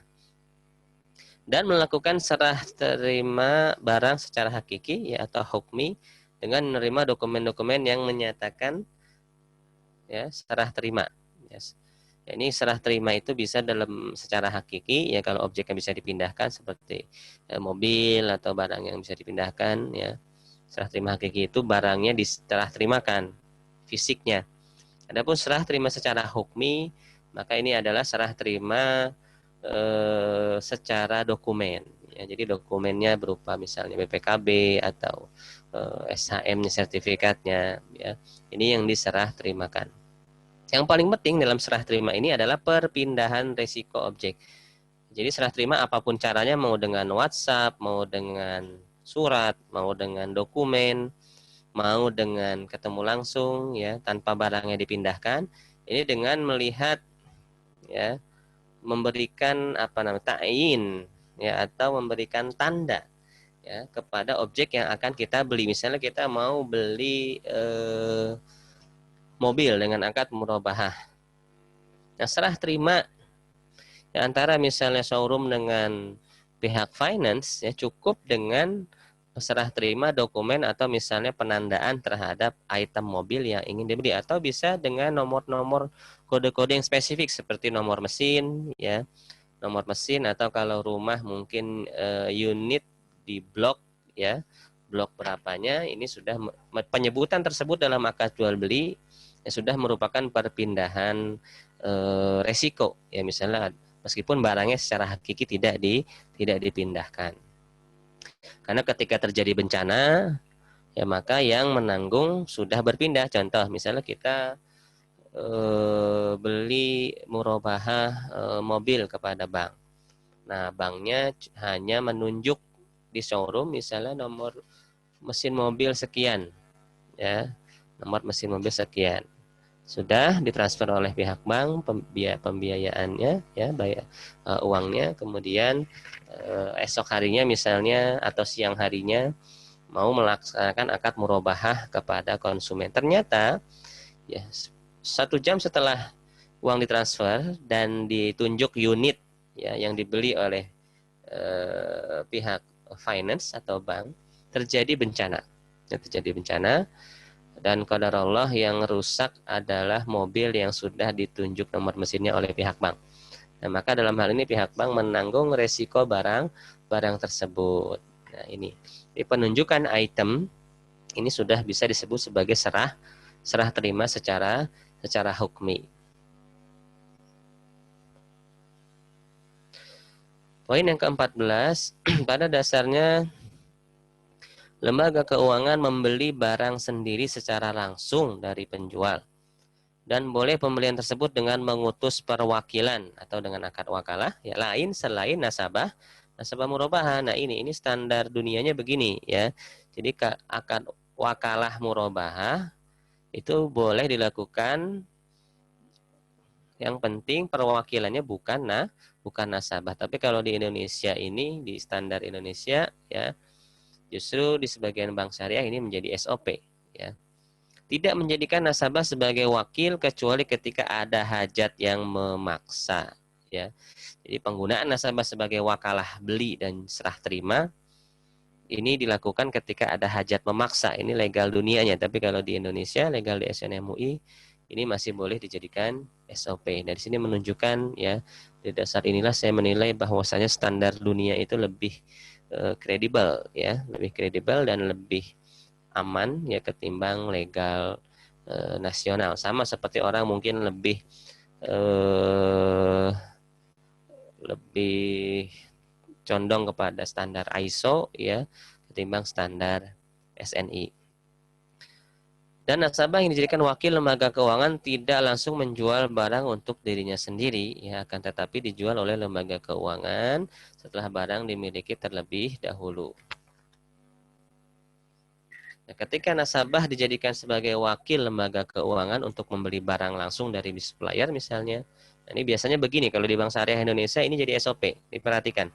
Dan melakukan serah terima barang secara hakiki ya, atau hukmi dengan menerima dokumen-dokumen yang menyatakan ya serah terima. Yes. Ya, ini serah terima itu bisa dalam secara hakiki ya kalau objeknya bisa dipindahkan seperti mobil atau barang yang bisa dipindahkan ya. Serah terima hakiki itu barangnya diserah terimakan fisiknya. Adapun serah terima secara hukmi maka ini adalah serah terima secara dokumen ya. Jadi dokumennya berupa misalnya BPKB atau SHM-nya, sertifikatnya, ya. Ini yang diserah terimakan. Yang paling penting dalam serah terima ini adalah perpindahan resiko objek. Jadi serah terima apapun caranya, mau dengan WhatsApp, mau dengan surat, mau dengan dokumen, mau dengan ketemu langsung, ya, tanpa barangnya dipindahkan. Ini dengan melihat, ya, memberikan ta'yin, ya, atau memberikan tanda, ya, kepada objek yang akan kita beli. Misalnya kita mau beli mobil dengan akad murabahah. Nah, serah terima ya, antara misalnya showroom dengan pihak finance, ya, cukup dengan serah terima dokumen atau misalnya penandaan terhadap item mobil yang ingin dibeli, atau bisa dengan nomor-nomor kode-kode yang spesifik seperti nomor mesin, ya, nomor mesin, atau kalau rumah mungkin unit di blok, ya, blok berapanya. Ini sudah penyebutan tersebut dalam akad jual beli, ya, sudah merupakan perpindahan resiko, ya, misalnya meskipun barangnya secara hakiki tidak dipindahkan. Karena ketika terjadi bencana, ya, maka yang menanggung sudah berpindah. Contoh misalnya kita beli murabahah mobil kepada bank. Nah, banknya hanya menunjuk di showroom misalnya nomor mesin mobil sekian, ya, nomor mesin mobil sekian. Sudah ditransfer oleh pihak bank pembiayaannya, ya, bayar uangnya, kemudian esok harinya misalnya atau siang harinya mau melaksanakan akad murabahah kepada konsumen. Ternyata, ya, 1 jam setelah uang ditransfer dan ditunjuk unit, ya, yang dibeli oleh pihak finance atau bank, terjadi bencana. Ya, terjadi bencana, dan qadarullah yang rusak adalah mobil yang sudah ditunjuk nomor mesinnya oleh pihak bank. Nah, maka dalam hal ini pihak bank menanggung resiko barang tersebut. Nah, ini penunjukan item ini sudah bisa disebut sebagai serah terima secara hukmi. Poin yang ke-14, pada dasarnya lembaga keuangan membeli barang sendiri secara langsung dari penjual, dan boleh pembelian tersebut dengan mengutus perwakilan atau dengan akad wakalah, ya, lain selain nasabah murabahah. Nah, ini standar dunianya begini, ya. Jadi akad wakalah murabahah itu boleh dilakukan, yang penting perwakilannya bukan nasabah. Tapi kalau di Indonesia ini, di standar Indonesia, ya, justru di sebagian bank syariah ini menjadi SOP, ya. Tidak menjadikan nasabah sebagai wakil kecuali ketika ada hajat yang memaksa, ya. Jadi penggunaan nasabah sebagai wakalah beli dan serah terima ini dilakukan ketika ada hajat memaksa. Ini legal dunianya, tapi kalau di Indonesia, legal di SNMUI, ini masih boleh dijadikan SOP. Dari sini menunjukkan, ya, di dasar inilah saya menilai bahwasanya standar dunia itu lebih kredibel, ya, lebih kredibel dan lebih aman, ya, ketimbang legal nasional. Sama seperti orang mungkin lebih condong kepada standar ISO, ya, ketimbang standar SNI. Dan nasabah yang dijadikan wakil lembaga keuangan tidak langsung menjual barang untuk dirinya sendiri, ya, akan tetapi dijual oleh lembaga keuangan setelah barang dimiliki terlebih dahulu. Nah, ketika nasabah dijadikan sebagai wakil lembaga keuangan untuk membeli barang langsung dari supplier misalnya, nah, ini biasanya begini kalau di Bank Syariah Indonesia, ini jadi SOP, diperhatikan.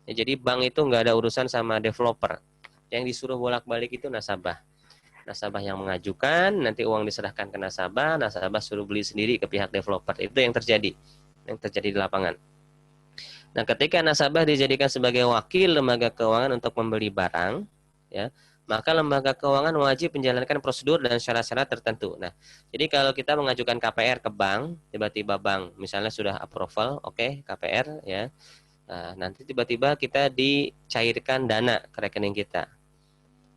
Ya, jadi bank itu nggak ada urusan sama developer, yang disuruh bolak-balik itu nasabah. Nasabah yang mengajukan, nanti uang diserahkan ke nasabah suruh beli sendiri ke pihak developer. Itu yang terjadi di lapangan. Nah, ketika nasabah dijadikan sebagai wakil lembaga keuangan untuk membeli barang, ya, maka lembaga keuangan wajib menjalankan prosedur dan syarat-syarat tertentu. Nah, jadi kalau kita mengajukan KPR ke bank, tiba-tiba bank misalnya sudah approval, oke, KPR, ya. Nah, nanti tiba-tiba kita dicairkan dana ke rekening kita.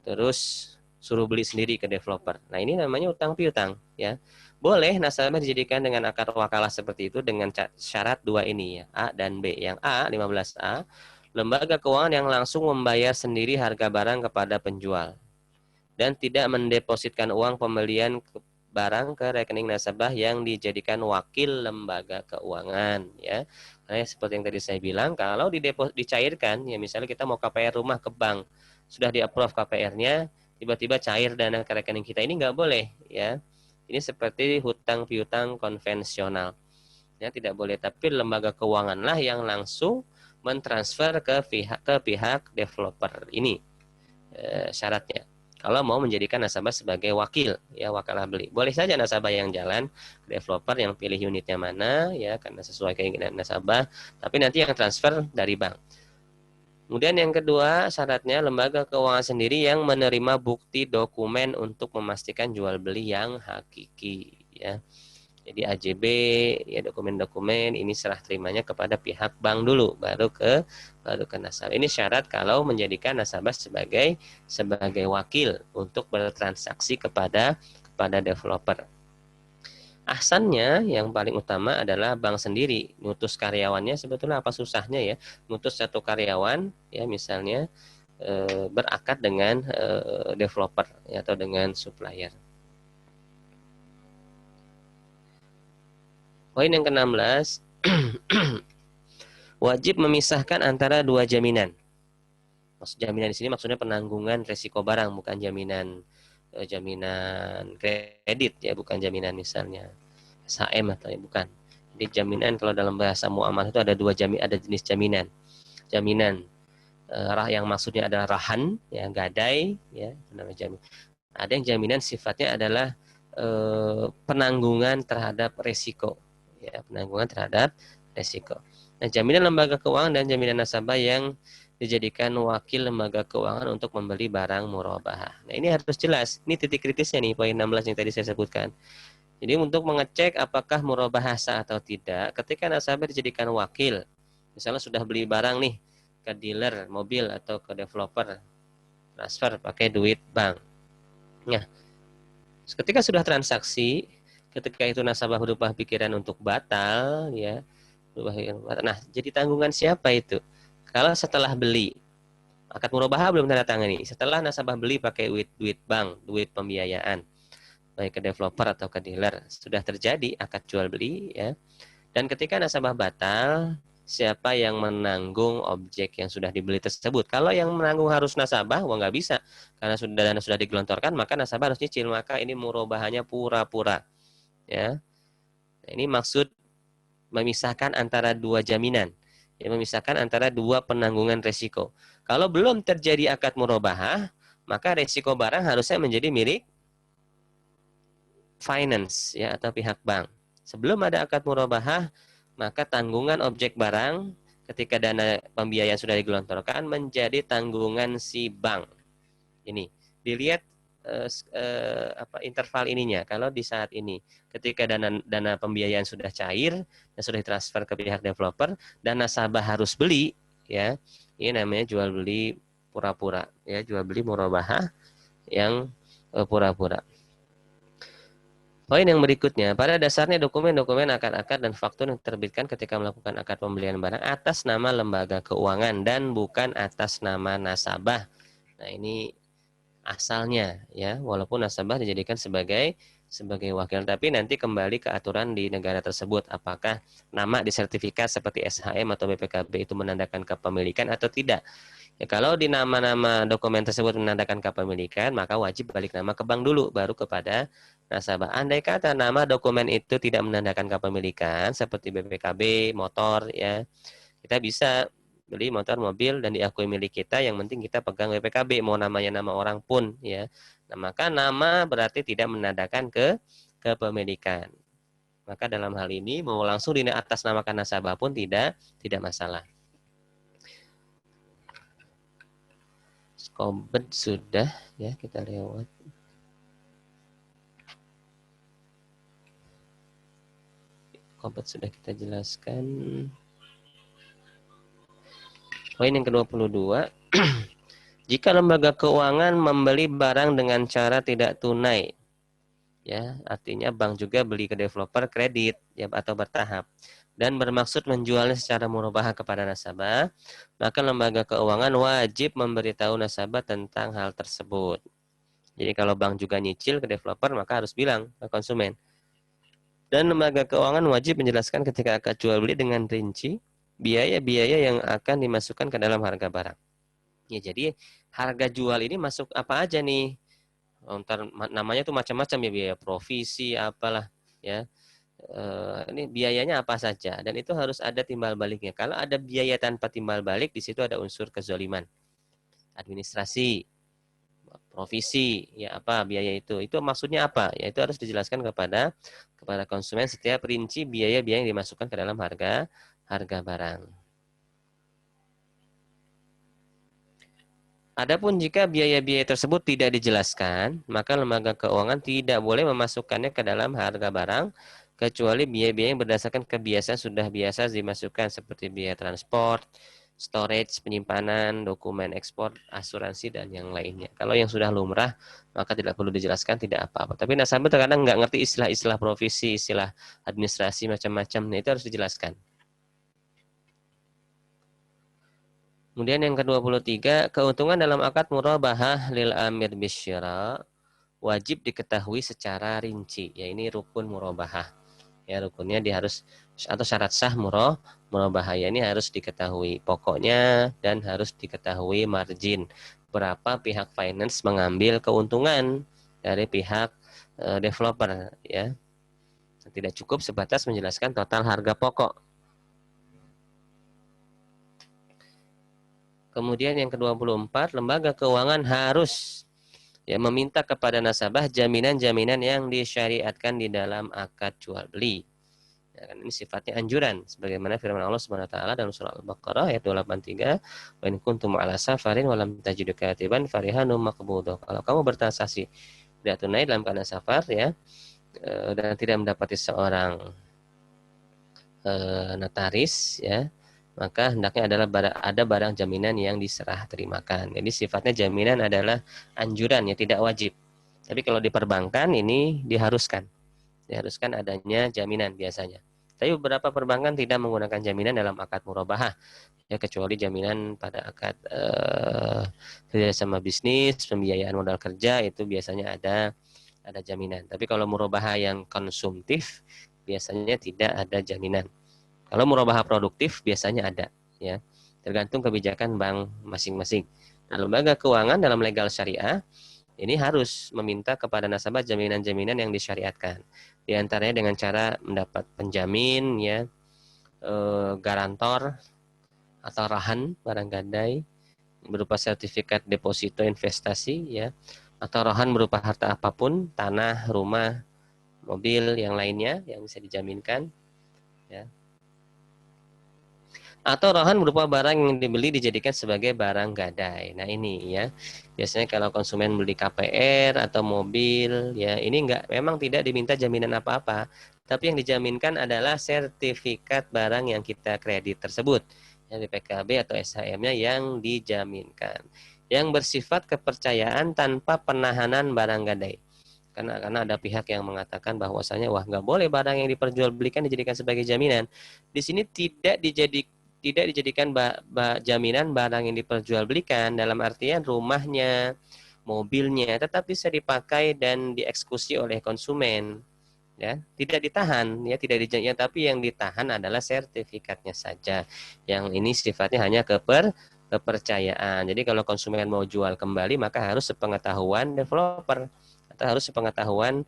Terus suruh beli sendiri ke developer. Nah, ini namanya utang piutang, ya. Boleh nasabah dijadikan dengan akad wakalah seperti itu dengan syarat 2 ini, ya, A dan B. Yang A 15A, lembaga keuangan yang langsung membayar sendiri harga barang kepada penjual dan tidak mendepositkan uang pembelian barang ke rekening nasabah yang dijadikan wakil lembaga keuangan, ya. Nah, seperti yang tadi saya bilang, kalau dicairkan, ya misalnya kita mau KPR rumah ke bank, sudah di-approve KPR-nya, tiba-tiba cair dana ke rekening kita, ini nggak boleh, ya. Ini seperti hutang piutang konvensional, ya, tidak boleh. Tapi lembaga keuanganlah yang langsung mentransfer ke pihak developer ini, syaratnya. Kalau mau menjadikan nasabah sebagai wakil, ya, wakalah beli. Boleh saja nasabah yang jalan, developer yang pilih unitnya mana, ya, karena sesuai keinginan nasabah. Tapi nanti yang transfer dari bank. Kemudian yang kedua, syaratnya lembaga keuangan sendiri yang menerima bukti dokumen untuk memastikan jual beli yang hakiki, ya. Jadi AJB, ya, dokumen-dokumen ini serah terimanya kepada pihak bank dulu, baru ke nasabah. Ini syarat kalau menjadikan nasabah sebagai wakil untuk bertransaksi kepada developer. Ahsannya yang paling utama adalah bank sendiri ngutus karyawannya. Sebetulnya apa susahnya, ya, ngutus satu karyawan, ya, misalnya berakad dengan developer, ya, atau dengan supplier. Poin yang ke-16, wajib memisahkan antara dua jaminan. Maksud jaminan di sini maksudnya penanggungan resiko barang, bukan jaminan kredit, ya, bukan jaminan misalnya SHM atau, ya, bukan. Jadi jaminan kalau dalam bahasa muamalah itu ada ada jenis jaminan. Jaminan yang maksudnya adalah rahan, ya, gadai, ya, itu namanya jaminan. Ada yang jaminan sifatnya adalah penanggungan terhadap resiko, ya, penanggungan terhadap resiko. Nah, jaminan lembaga keuangan dan jaminan nasabah yang dijadikan wakil lembaga keuangan untuk membeli barang murabahah. Nah, ini harus jelas. Ini titik kritisnya nih, poin 16 yang tadi saya sebutkan. Jadi untuk mengecek apakah murabahah sah atau tidak, ketika nasabah dijadikan wakil, misalnya sudah beli barang nih ke dealer mobil atau ke developer, transfer pakai duit bank. Nah, ketika sudah transaksi, ketika itu nasabah berubah pikiran untuk batal, ya, nah, jadi tanggungan siapa itu? Kalau setelah beli, akad murabahah belum tanda tangani. Setelah nasabah beli pakai duit bank, duit pembiayaan, baik ke developer atau ke dealer, sudah terjadi akad jual beli, ya. Dan ketika nasabah batal, siapa yang menanggung objek yang sudah dibeli tersebut? Kalau yang menanggung harus nasabah, wah, nggak bisa, karena dana sudah digelontorkan, maka nasabah harus nyicil, maka ini murabahahnya pura-pura, ya. Nah, ini maksud memisahkan antara dua jaminan, ya, memisahkan antara dua penanggungan resiko. Kalau belum terjadi akad murabahah, maka resiko barang harusnya menjadi milik finance, ya, atau pihak bank. Sebelum ada akad murabahah, maka tanggungan objek barang ketika dana pembiayaan sudah digelontorkan menjadi tanggungan si bank. Ini dilihat interval ininya. Kalau di saat ini, ketika dana pembiayaan sudah cair dan sudah ditransfer ke pihak developer dan nasabah harus beli, ya, ini namanya jual beli pura-pura, ya, jual beli murabahah yang pura-pura. Poin yang berikutnya, pada dasarnya dokumen-dokumen akad-akad dan faktur yang diterbitkan ketika melakukan akad pembelian barang atas nama lembaga keuangan dan bukan atas nama nasabah. Nah, ini asalnya, ya, walaupun nasabah dijadikan sebagai wakil, tapi nanti kembali ke aturan di negara tersebut, apakah nama di sertifikat seperti SHM atau BPKB itu menandakan kepemilikan atau tidak. Ya, kalau di nama-nama dokumen tersebut menandakan kepemilikan, maka wajib balik nama ke bank dulu, baru kepada nasabah. Andai kata nama dokumen itu tidak menandakan kepemilikan, seperti BPKB, motor, ya, kita bisa beli motor, mobil, dan diakui milik kita, yang penting kita pegang BPKB, mau namanya nama orang pun, ya. Nah, maka nama berarti tidak menandakan kepemilikan. Maka dalam hal ini mau langsung di atas namakan nasabah pun tidak masalah. Skobet sudah, ya, kita lewat. Skobet sudah kita jelaskan. Poin yang ke-22, jika lembaga keuangan membeli barang dengan cara tidak tunai, ya, artinya bank juga beli ke developer kredit, ya, atau bertahap, dan bermaksud menjualnya secara murabahah kepada nasabah, maka lembaga keuangan wajib memberitahu nasabah tentang hal tersebut. Jadi kalau bank juga nyicil ke developer, maka harus bilang ke konsumen. Dan lembaga keuangan wajib menjelaskan ketika akad jual beli dengan rinci biaya-biaya yang akan dimasukkan ke dalam harga barang. Ya, jadi harga jual ini masuk apa aja nih? Ntar namanya tuh macam-macam ya, biaya provisi apalah ya. Ini biayanya apa saja, dan itu harus ada timbal baliknya. Kalau ada biaya tanpa timbal balik, di situ ada unsur kezaliman, administrasi, provisi, ya apa biaya itu maksudnya apa? Ya itu harus dijelaskan kepada konsumen setiap rinci biaya-biaya yang dimasukkan ke dalam harga barang. Adapun jika biaya-biaya tersebut tidak dijelaskan, maka lembaga keuangan tidak boleh memasukkannya ke dalam harga barang kecuali biaya-biaya yang berdasarkan kebiasaan sudah biasa dimasukkan seperti biaya transport, storage, penyimpanan, dokumen ekspor, asuransi, dan yang lainnya. Kalau yang sudah lumrah, maka tidak perlu dijelaskan, tidak apa-apa. Tapi nasabah terkadang nggak ngerti istilah-istilah provisi, istilah administrasi macam-macam, nah itu harus dijelaskan. Kemudian yang ke-23, keuntungan dalam akad murabahah lil amir bisyira wajib diketahui secara rinci. Ya, ini rukun murabahah. Ya, rukunnya dia harus, atau syarat sah murabahah ya, ini harus diketahui pokoknya dan harus diketahui margin. Berapa pihak finance mengambil keuntungan dari pihak developer ya. Tidak cukup sebatas menjelaskan total harga pokok. Kemudian yang ke-24, lembaga keuangan harus ya meminta kepada nasabah jaminan-jaminan yang disyariatkan di dalam akad jual beli. Ya, kan ini sifatnya anjuran sebagaimana firman Allah Subhanahu wa taala dalam surah Al-Baqarah ayat 283, "Wa in kuntum 'ala safarin wa lam tajidu katiban farihanum maqbudah." Kalau kamu bertransaksi tidak tunai dalam keadaan safar ya, dan tidak mendapati seorang notaris ya, maka hendaknya adalah ada barang jaminan yang diserah terimakan. Jadi sifatnya jaminan adalah anjuran ya, tidak wajib. Tapi kalau di perbankan ini diharuskan adanya jaminan biasanya. Tapi beberapa perbankan tidak menggunakan jaminan dalam akad murabahah ya, kecuali jaminan pada akad kerjasama bisnis, pembiayaan modal kerja, itu biasanya ada jaminan. Tapi kalau murabahah yang konsumtif biasanya tidak ada jaminan. Kalau murabahah produktif biasanya ada ya, tergantung kebijakan bank masing-masing. Nah, lembaga keuangan dalam legal syariah ini harus meminta kepada nasabah jaminan-jaminan yang disyariatkan. Di antaranya dengan cara mendapat penjamin ya, garantor atau rahan barang gadai berupa sertifikat deposito investasi ya, atau rahan berupa harta apapun, tanah, rumah, mobil, yang lainnya yang bisa dijaminkan ya. Atau rahan berupa barang yang dibeli dijadikan sebagai barang gadai. Nah ini ya, biasanya kalau konsumen beli KPR atau mobil ya, ini memang tidak diminta jaminan apa-apa, tapi yang dijaminkan adalah sertifikat barang yang kita kredit tersebut ya, BPKB atau SHM-nya yang dijaminkan, yang bersifat kepercayaan tanpa penahanan barang gadai. Karena ada pihak yang mengatakan bahwasanya wah nggak boleh barang yang diperjualbelikan dijadikan sebagai jaminan. Di sini tidak dijadikan jaminan barang yang diperjualbelikan dalam artian rumahnya, mobilnya tetap bisa dipakai dan dieksekusi oleh konsumen ya, tidak ditahan ya, tidak dijanjikan, tapi yang ditahan adalah sertifikatnya saja, yang ini sifatnya hanya kepercayaan. Jadi kalau konsumen mau jual kembali maka harus sepengetahuan developer atau harus sepengetahuan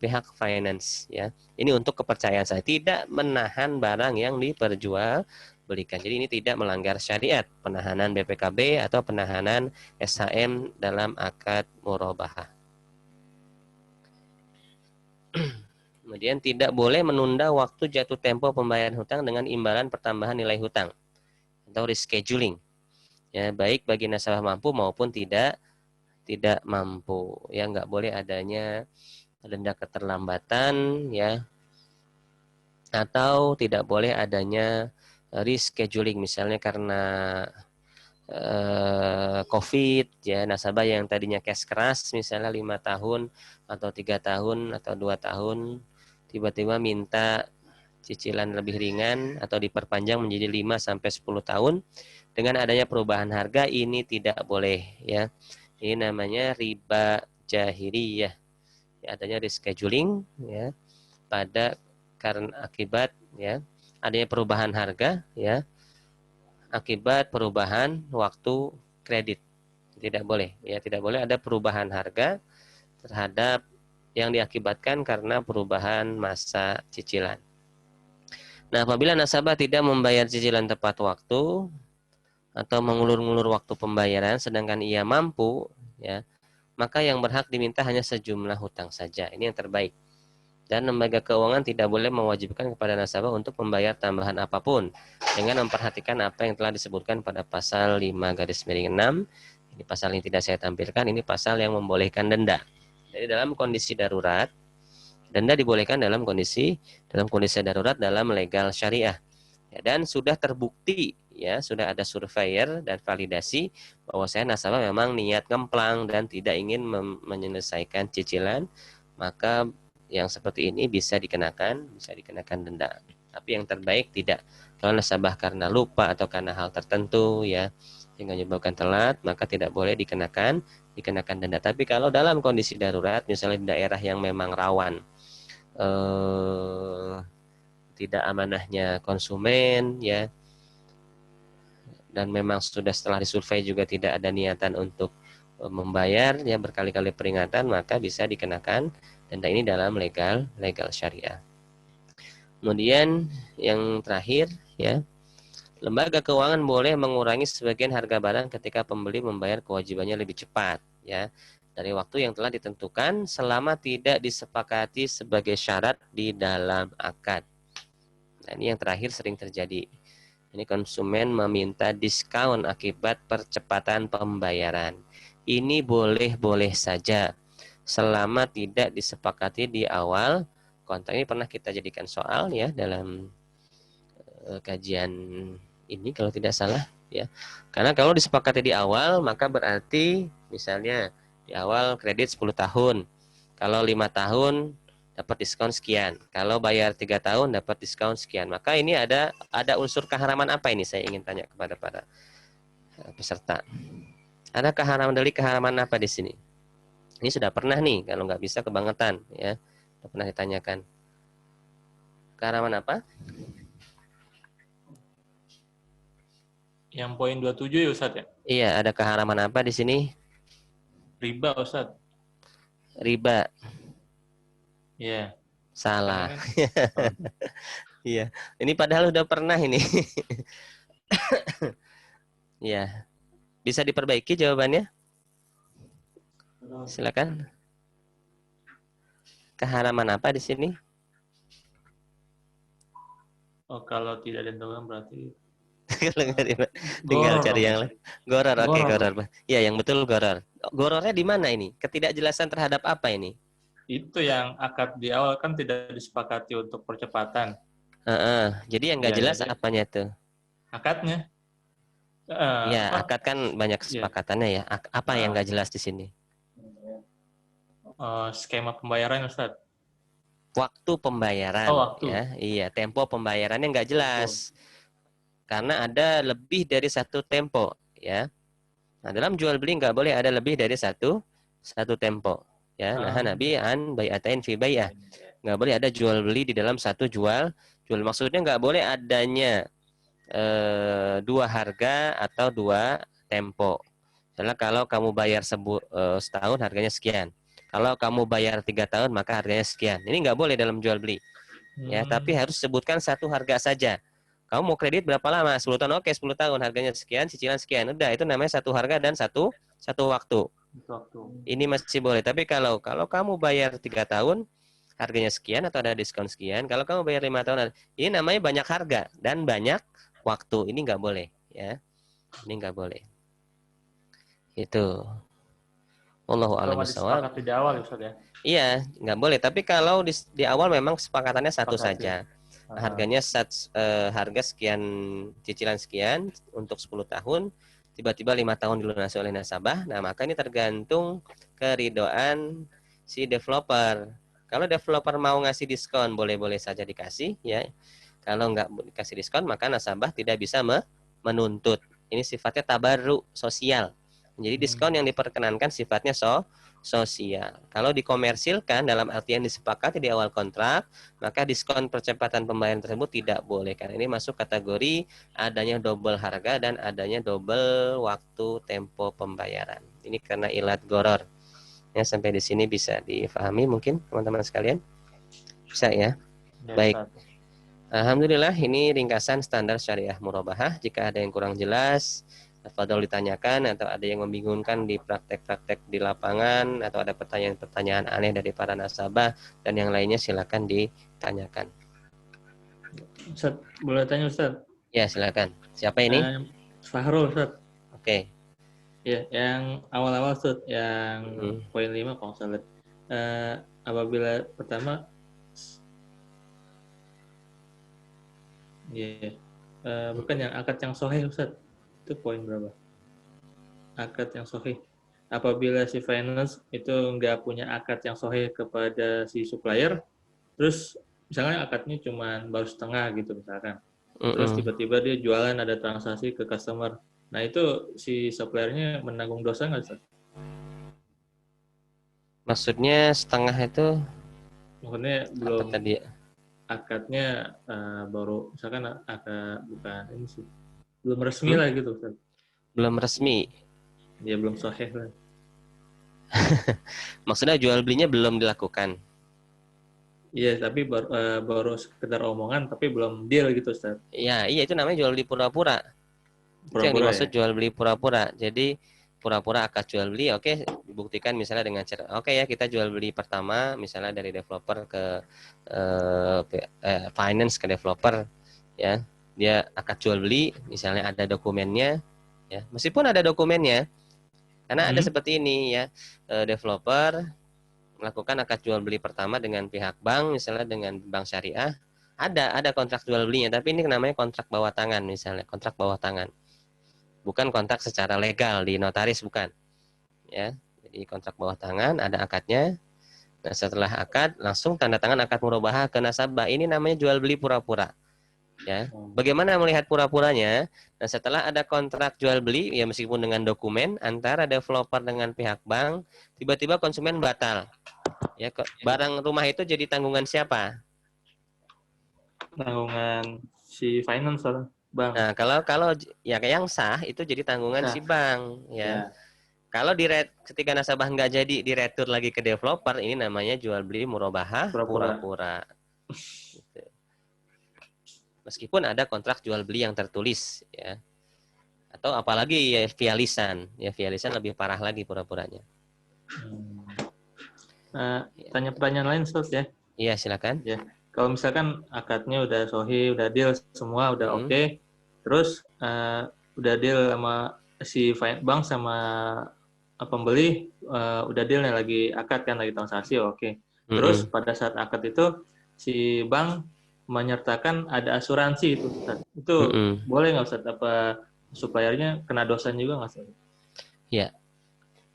pihak finance ya. Ini untuk kepercayaan saya, tidak menahan barang yang diperjualbelikan. Jadi ini tidak melanggar syariat, penahanan BPKB atau penahanan SHM dalam akad murabahah. Kemudian tidak boleh menunda waktu jatuh tempo pembayaran hutang dengan imbalan pertambahan nilai hutang atau rescheduling. Ya, baik bagi nasabah mampu maupun tidak mampu. Ya, nggak boleh adanya denda keterlambatan ya, atau tidak boleh adanya rescheduling misalnya karena COVID ya, nasabah yang tadinya cash keras misalnya 5 tahun atau 3 tahun atau 2 tahun tiba-tiba minta cicilan lebih ringan atau diperpanjang menjadi 5 sampai 10 tahun dengan adanya perubahan harga, ini tidak boleh ya. Ini namanya riba jahiliyah. Ya, adanya rescheduling ya pada karena akibat ya adanya perubahan harga ya akibat perubahan waktu kredit. Tidak boleh ya, tidak boleh ada perubahan harga terhadap yang diakibatkan karena perubahan masa cicilan. Nah, apabila nasabah tidak membayar cicilan tepat waktu atau mengulur-ngulur waktu pembayaran sedangkan ia mampu, ya, maka yang berhak diminta hanya sejumlah hutang saja. Ini yang terbaik. Dan lembaga keuangan tidak boleh mewajibkan kepada nasabah untuk membayar tambahan apapun dengan memperhatikan apa yang telah disebutkan pada pasal 5/6. Ini pasal yang tidak saya tampilkan, ini pasal yang membolehkan denda. Jadi dalam kondisi darurat, denda dibolehkan dalam kondisi darurat dalam legal syariah. Ya, dan sudah terbukti ya, sudah ada surveyor dan validasi bahwa saya nasabah memang niat ngemplang dan tidak ingin menyelesaikan cicilan, maka yang seperti ini bisa dikenakan denda. Tapi yang terbaik tidak. Kalau nasabah karena lupa atau karena hal tertentu ya sehingga menyebabkan telat, maka tidak boleh dikenakan denda. Tapi kalau dalam kondisi darurat, misalnya di daerah yang memang rawan tidak amanahnya konsumen ya, dan memang sudah setelah disurvei juga tidak ada niatan untuk membayar ya, berkali-kali peringatan, maka bisa dikenakan denda ini dalam legal syariah. Kemudian yang terakhir ya, lembaga keuangan boleh mengurangi sebagian harga barang ketika pembeli membayar kewajibannya lebih cepat ya dari waktu yang telah ditentukan selama tidak disepakati sebagai syarat di dalam akad. Nah, ini yang terakhir sering terjadi. Ini konsumen meminta diskon akibat percepatan pembayaran. Ini boleh-boleh saja selama tidak disepakati di awal kontrak. Ini pernah kita jadikan soal ya dalam kajian ini kalau tidak salah ya. Karena kalau disepakati di awal maka berarti misalnya di awal kredit 10 tahun. Kalau 5 tahun dapat diskon sekian. Kalau bayar 3 tahun dapat diskon sekian. Maka ini ada unsur keharaman apa ini, saya ingin tanya kepada para peserta. Ada keharaman apa di sini? Ini sudah pernah nih, kalau nggak bisa kebangetan ya. Sudah pernah ditanyakan. Keharaman apa? Yang poin 27 ya Ustaz ya? Iya, ada keharaman apa di sini? Riba Ustaz. Riba. Iya. Salah. Iya. Ini padahal udah pernah ini. Iya. Bisa diperbaiki jawabannya? Silakan. Keharaman apa di sini? Oh, kalau tidak ditentukan berarti tinggal goror cari dong. yang lain. Goror, oke, Goror. goror. Iya, yang betul goror. Gorornya di mana ini? Ketidakjelasan terhadap apa ini? Itu yang akad di awal kan tidak disepakati untuk percepatan. Jadi yang nggak Ya, jelas jadi apanya tuh? akadnya. Iya, Apa? akad kan banyak kesepakatannya ya. Apa yang nggak jelas di sini? Skema pembayaran Ustaz. Waktu pembayaran. Oh, waktu. Ya, iya, tempo pembayarannya nggak jelas. Karena ada lebih dari satu tempo, ya. Nah, dalam jual beli nggak boleh ada lebih dari satu tempo, ya. Nah, Nabi an bai'atain fi bai'ah. Nggak boleh ada jual beli di dalam satu jual. Maksudnya nggak boleh adanya dua harga atau dua tempo. Misalnya kalau kamu bayar setahun harganya sekian. Kalau kamu bayar 3 tahun maka harganya sekian. Ini nggak boleh dalam jual beli. Ya, tapi harus sebutkan satu harga saja. Kamu mau kredit berapa lama? 10 tahun. Oke, 10 tahun harganya sekian, cicilan sekian. Udah, itu namanya satu harga dan satu waktu. Ini masih boleh. Tapi kalau kamu bayar 3 tahun, harganya sekian atau ada diskon sekian. Kalau kamu bayar 5 tahun, ini namanya banyak harga dan banyak waktu. Ini nggak boleh, ya. Ini nggak boleh. Itu. Wallahu a'lam bishawab. Disepakati di awal Ustaz ya. Iya, nggak boleh. Tapi kalau di awal memang kesepakatannya satu saja. Harganya harga sekian, cicilan sekian untuk 10 tahun, tiba-tiba 5 tahun dilunasi oleh nasabah. Nah, maka ini tergantung keridoan si developer. Kalau developer mau ngasih diskon, boleh-boleh saja dikasih, ya. Kalau nggak dikasih diskon, maka nasabah tidak bisa menuntut. Ini sifatnya tabarru sosial. Jadi diskon yang diperkenankan sifatnya sosial. Kalau dikomersilkan dalam artian disepakati di awal kontrak, maka diskon percepatan pembayaran tersebut tidak boleh. Karena ini masuk kategori adanya double harga dan adanya double waktu tempo pembayaran. Ini karena ilat goror. Ya, sampai di sini bisa difahami mungkin teman-teman sekalian? Bisa ya? Baik. Alhamdulillah, ini ringkasan standar syariah murabahah. Jika ada yang kurang jelas, tafadhol ditanyakan, atau ada yang membingungkan di praktek-praktek di lapangan, atau ada pertanyaan-pertanyaan aneh dari para nasabah dan yang lainnya, silakan ditanyakan. Ustaz, boleh tanya Ustaz? Ya, silakan. Siapa ini? Fahrul Ustaz. Oke. Ya, yang awal-awal Ustaz, yang poin 5 kalau saya lihat. Apabila pertama bukan yang akad yang sahih Ustaz. Itu poin berapa? Akad yang sahih. Apabila si finance itu nggak punya akad yang sahih kepada si supplier, terus misalnya akadnya cuma baru setengah gitu misalkan. Terus tiba-tiba dia jualan, ada transaksi ke customer. Nah itu si suppliernya menanggung dosa nggak Ustaz? Maksudnya setengah itu? Maksudnya belum apa tadi? Akadnya baru misalkan akad bukan ini sih, belum resmi lah gitu Ustaz. Belum resmi. Ya belum sahih lah. Maksudnya jual belinya belum dilakukan. Iya, tapi baru sekedar omongan tapi belum deal gitu Ustaz. Iya, itu namanya jual beli pura-pura. Itu yang dimaksud jual beli pura-pura. Jadi pura-pura akad jual beli, oke, dibuktikan misalnya dengan cara, oke ya, kita jual beli pertama misalnya dari developer ke finance ke developer, ya, dia akad jual beli, misalnya ada dokumennya, ya, meskipun ada dokumennya, karena ada seperti ini ya, developer melakukan akad jual beli pertama dengan pihak bank, misalnya dengan bank syariah, ada kontrak jual belinya, tapi ini namanya kontrak bawah tangan, misalnya kontrak bawah tangan, bukan kontrak secara legal di notaris, bukan, ya. Jadi kontrak bawah tangan, ada akadnya. Nah, setelah akad langsung tanda tangan akad murabahah ke nasabah. Ini namanya jual beli pura-pura, ya. Bagaimana melihat pura-puranya? Nah, setelah ada kontrak jual beli, ya meskipun dengan dokumen antara developer dengan pihak bank, tiba-tiba konsumen batal. Ya, barang rumah itu jadi tanggungan siapa? Tanggungan si finance bank. Nah, kalau ya yang sah itu jadi tanggungan si bank, ya. Kalau ketika nasabah nggak jadi diretur lagi ke developer, ini namanya jual beli murabahah pura-pura. Gitu. Meskipun ada kontrak jual beli yang tertulis, ya. Atau apalagi ya via lisan, lebih parah lagi pura-puranya. Tanya pertanyaan lain Ustaz ya? Iya, silakan. Ya. Kalau misalkan akadnya udah sahih, udah deal semua, udah oke, terus udah deal sama si bank sama pembeli, udah deal nih, lagi akad kan, lagi transaksi, oke. Terus pada saat akad itu si bank menyertakan ada asuransi itu Ustaz. Itu boleh nggak Ustaz? Apa suppliernya kena dosa juga nggak Ustaz? Ya.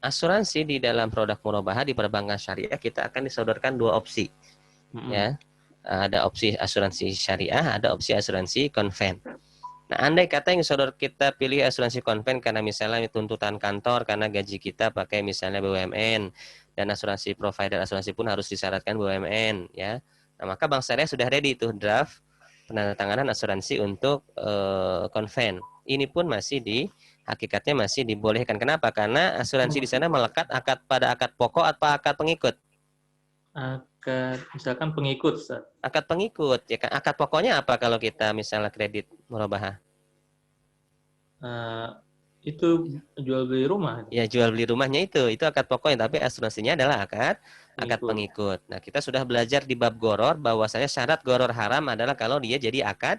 Asuransi di dalam produk murabahah di perbankan syariah kita akan disodorkan dua opsi. Ya. Ada opsi asuransi syariah, ada opsi asuransi konven. Nah, andai kata yang kita pilih asuransi konven karena misalnya tuntutan kantor, karena gaji kita pakai misalnya BUMN, dan asuransi provider asuransi pun harus disyaratkan BUMN, ya. Nah, maka Bank Syariah sudah ready itu draft penandatanganan asuransi untuk konven. Ini pun hakikatnya masih dibolehkan. Kenapa? Karena asuransi di sana melekat pada akad pokok atau akad pengikut. Misalkan pengikut, Ustaz. Akad pengikut, ya kan? Akad pokoknya apa kalau kita misalnya kredit murabahah? Itu jual beli rumah. Ya, jual beli rumahnya itu akad pokoknya, tapi asuransinya adalah akad pengikut. Nah, kita sudah belajar di bab goror bahwasanya syarat goror haram adalah kalau dia jadi akad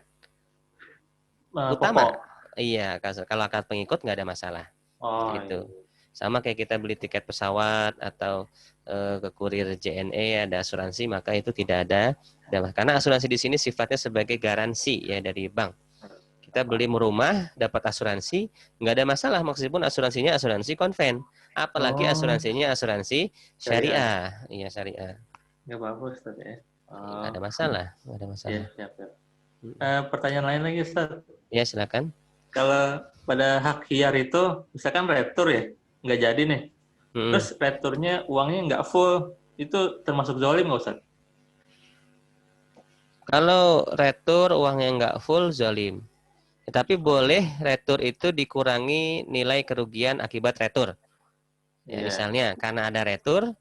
utama. Iya, kalau akad pengikut nggak ada masalah. Gitu. Iya. Sama kayak kita beli tiket pesawat atau ke kurir JNE ada asuransi, maka itu tidak ada. Karena asuransi di sini sifatnya sebagai garansi ya dari bank. Kita beli rumah dapat asuransi, nggak ada masalah meskipun asuransinya asuransi konven. Apalagi asuransinya asuransi syariah. Iya, syariah. Nggak apa-apa Ustaz ya. Nggak ada masalah, nggak ada masalah. Ya, siap, siap. Pertanyaan lain lagi Ustaz. Ya, silakan. Kalau pada hak hiyar itu, misalkan retur ya, nggak jadi nih. Terus returnya uangnya nggak full, itu termasuk zalim nggak Ustaz? Kalau retur uangnya nggak full, zalim. Tapi boleh retur itu dikurangi nilai kerugian akibat retur. Ya, misalnya karena ada retur,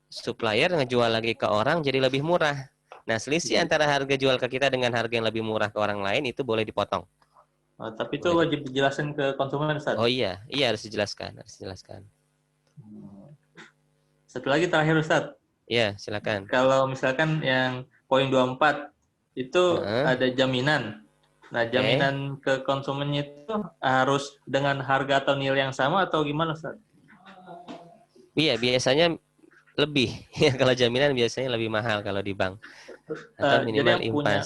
supplier ngejual lagi ke orang jadi lebih murah. Nah, selisih antara harga jual ke kita dengan harga yang lebih murah ke orang lain itu boleh dipotong. Tapi itu wajib dijelaskan ke konsumen, Ustaz. Oh iya harus dijelaskan, Satu lagi terakhir, Ustaz. Iya, silakan. Kalau misalkan yang poin 24 itu ada jaminan. Nah, jaminan ke konsumennya itu harus dengan harga atau nilai yang sama atau gimana, Ustaz? Iya, biasanya lebih. Ya, kalau jaminan biasanya lebih mahal kalau di bank. Atau minimal jadi yang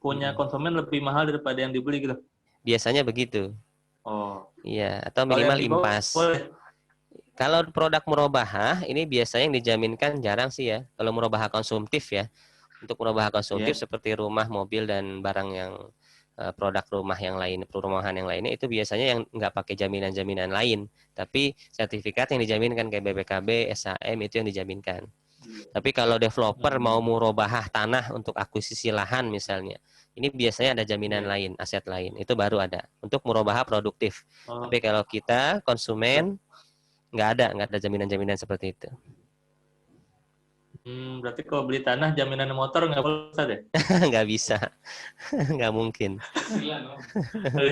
punya konsumen lebih mahal daripada yang dibeli gitu. Biasanya begitu. Oh. Iya, atau minimal impas. Kalau produk murabahah ini biasanya yang dijaminkan jarang sih ya. Kalau murabahah konsumtif ya. Untuk murabahah konsumtif seperti rumah, mobil dan barang yang produk rumah yang lain, perumahan yang lainnya itu biasanya yang nggak pakai jaminan-jaminan lain, tapi sertifikat yang dijaminkan kayak BPKB, SHM itu yang dijaminkan. Tapi kalau developer mau murabahah tanah untuk akuisisi lahan misalnya, ini biasanya ada jaminan lain, aset lain, itu baru ada untuk murabahah produktif. Tapi kalau kita konsumen nggak ada jaminan-jaminan seperti itu. Berarti kalau beli tanah jaminan motor nggak boleh, Ustaz ya? Nggak bisa, nggak mungkin.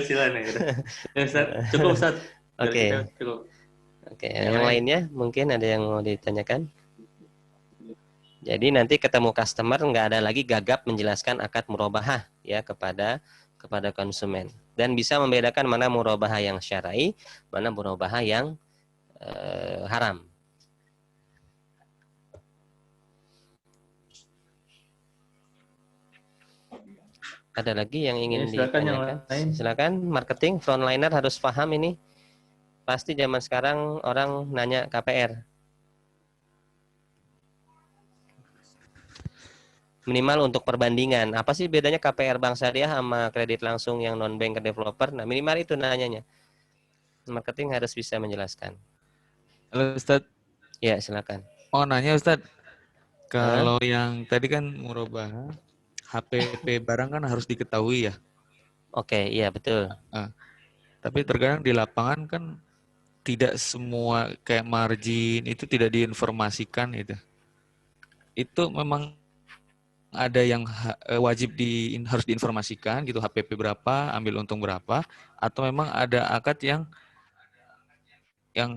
Silakan ya. Ustaz, cukup Ustaz. Oke. Oke, yang lainnya mungkin ada yang mau ditanyakan? Jadi nanti ketemu customer nggak ada lagi gagap menjelaskan akad murabahah ya kepada konsumen, dan bisa membedakan mana murabahah yang syar'i, mana murabahah yang haram. Ada lagi yang ingin ditanyakan? Silakan. Marketing frontliner harus paham ini. Pasti zaman sekarang orang nanya KPR. Minimal untuk perbandingan. Apa sih bedanya KPR Bank Syariah sama kredit langsung yang non-bank ke developer? Nah, minimal itu nanyanya. Marketing harus bisa menjelaskan. Halo Ustadz. Ya, silakan. Oh, nanya Ustadz. Kalau yang tadi kan murabahah, HPP barang kan harus diketahui ya. Oke, iya betul. Tapi terkadang di lapangan kan tidak semua kayak margin itu tidak diinformasikan itu. Itu memang ada yang wajib harus diinformasikan gitu, HPP berapa, ambil untung berapa, atau memang ada akad yang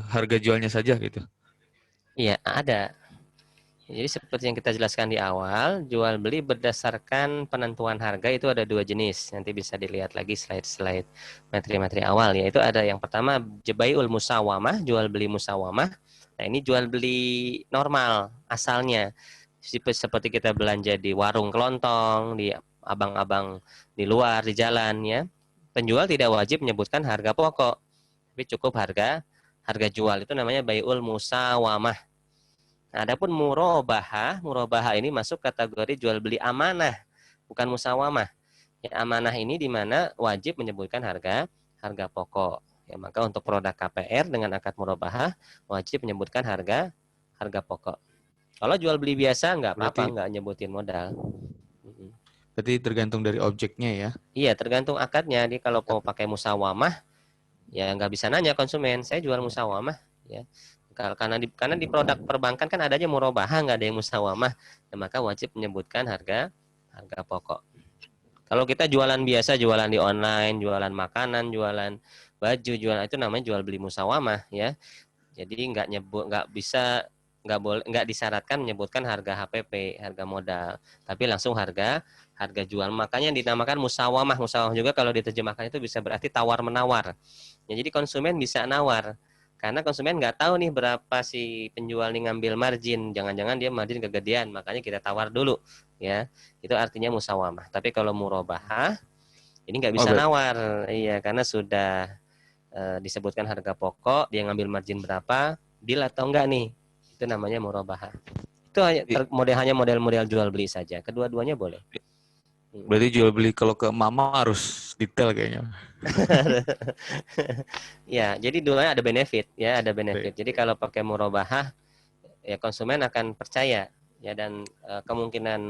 harga jualnya saja gitu. Iya, ada. Jadi seperti yang kita jelaskan di awal, jual beli berdasarkan penentuan harga itu ada dua jenis. Nanti bisa dilihat lagi slide-slide materi-materi awal, yaitu ada yang pertama bai'ul musawamah, jual beli musawamah. Nah, ini jual beli normal asalnya. Seperti kita belanja di warung kelontong, di abang-abang di luar di jalan ya. Penjual tidak wajib menyebutkan harga pokok, tapi cukup harga jual, itu namanya bai'ul musawamah. Nah, adapun murabahah ini masuk kategori jual beli amanah, bukan musawamah. Ya, amanah ini di mana wajib menyebutkan harga pokok. Ya, maka untuk produk KPR dengan akad murabahah wajib menyebutkan harga pokok. Kalau jual beli biasa nggak apa-apa, nggak nyebutin modal. Berarti tergantung dari objeknya ya? Iya, tergantung akadnya. Jadi kalau mau pakai musawamah, ya nggak bisa nanya konsumen, saya jual musawamah, ya. Karena di produk perbankan kan adanya murabahah, nggak ada yang musawamah, nah, maka wajib menyebutkan harga pokok. Kalau kita jualan biasa, jualan di online, jualan makanan, jualan baju, jualan itu namanya jual beli musawamah ya. Jadi nggak disyaratkan menyebutkan harga HPP, harga modal, tapi langsung harga jual. Makanya dinamakan musawamah. Musawamah juga kalau diterjemahkan itu bisa berarti tawar menawar. Ya, jadi konsumen bisa nawar. Karena konsumen nggak tahu nih berapa si penjual nih ngambil margin. Jangan-jangan dia margin kegedean, makanya kita tawar dulu. Ya, itu artinya musawamah. Tapi kalau murabahah, ini nggak bisa nawar. Iya, karena sudah disebutkan harga pokok, dia ngambil margin berapa, deal atau enggak nih. Itu namanya murabahah. Itu hanya model-model jual beli saja. Kedua-duanya boleh. Berarti jual beli kalau ke mama harus detail kayaknya. Ya, jadi dua ada benefit ya, ada benefit. Jadi kalau pakai murabahah ya konsumen akan percaya ya, dan kemungkinan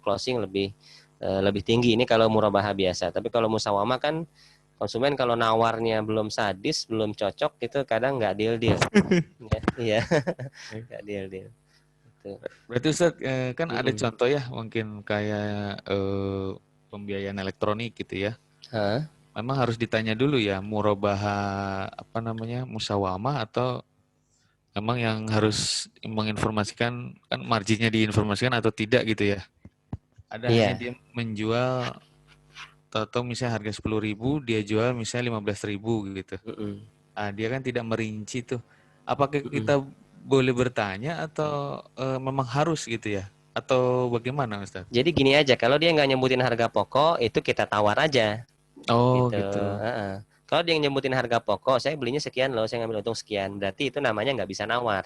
closing lebih tinggi ini kalau murabahah biasa. Tapi kalau musawamah kan konsumen kalau nawarnya belum sadis, belum cocok itu kadang nggak deal. Ya, iya. Nggak deal. Berarti Ustaz kan ada contoh ya, mungkin kayak pembiayaan elektronik gitu ya. Memang harus ditanya dulu ya, murabahah musawamah atau memang yang harus menginformasikan kan marginnya diinformasikan atau tidak gitu ya. Ada hanya dia menjual atau misalnya harga 10.000 dia jual misalnya 15.000 gitu. Dia kan tidak merinci tuh. Apakah kita boleh bertanya atau memang harus gitu ya? Atau bagaimana Ustaz? Jadi gini aja, kalau dia nggak nyebutin harga pokok itu kita tawar aja. Oh gitu. Kalau dia nyebutin harga pokok, saya belinya sekian loh, saya ngambil untung sekian, berarti itu namanya nggak bisa nawar.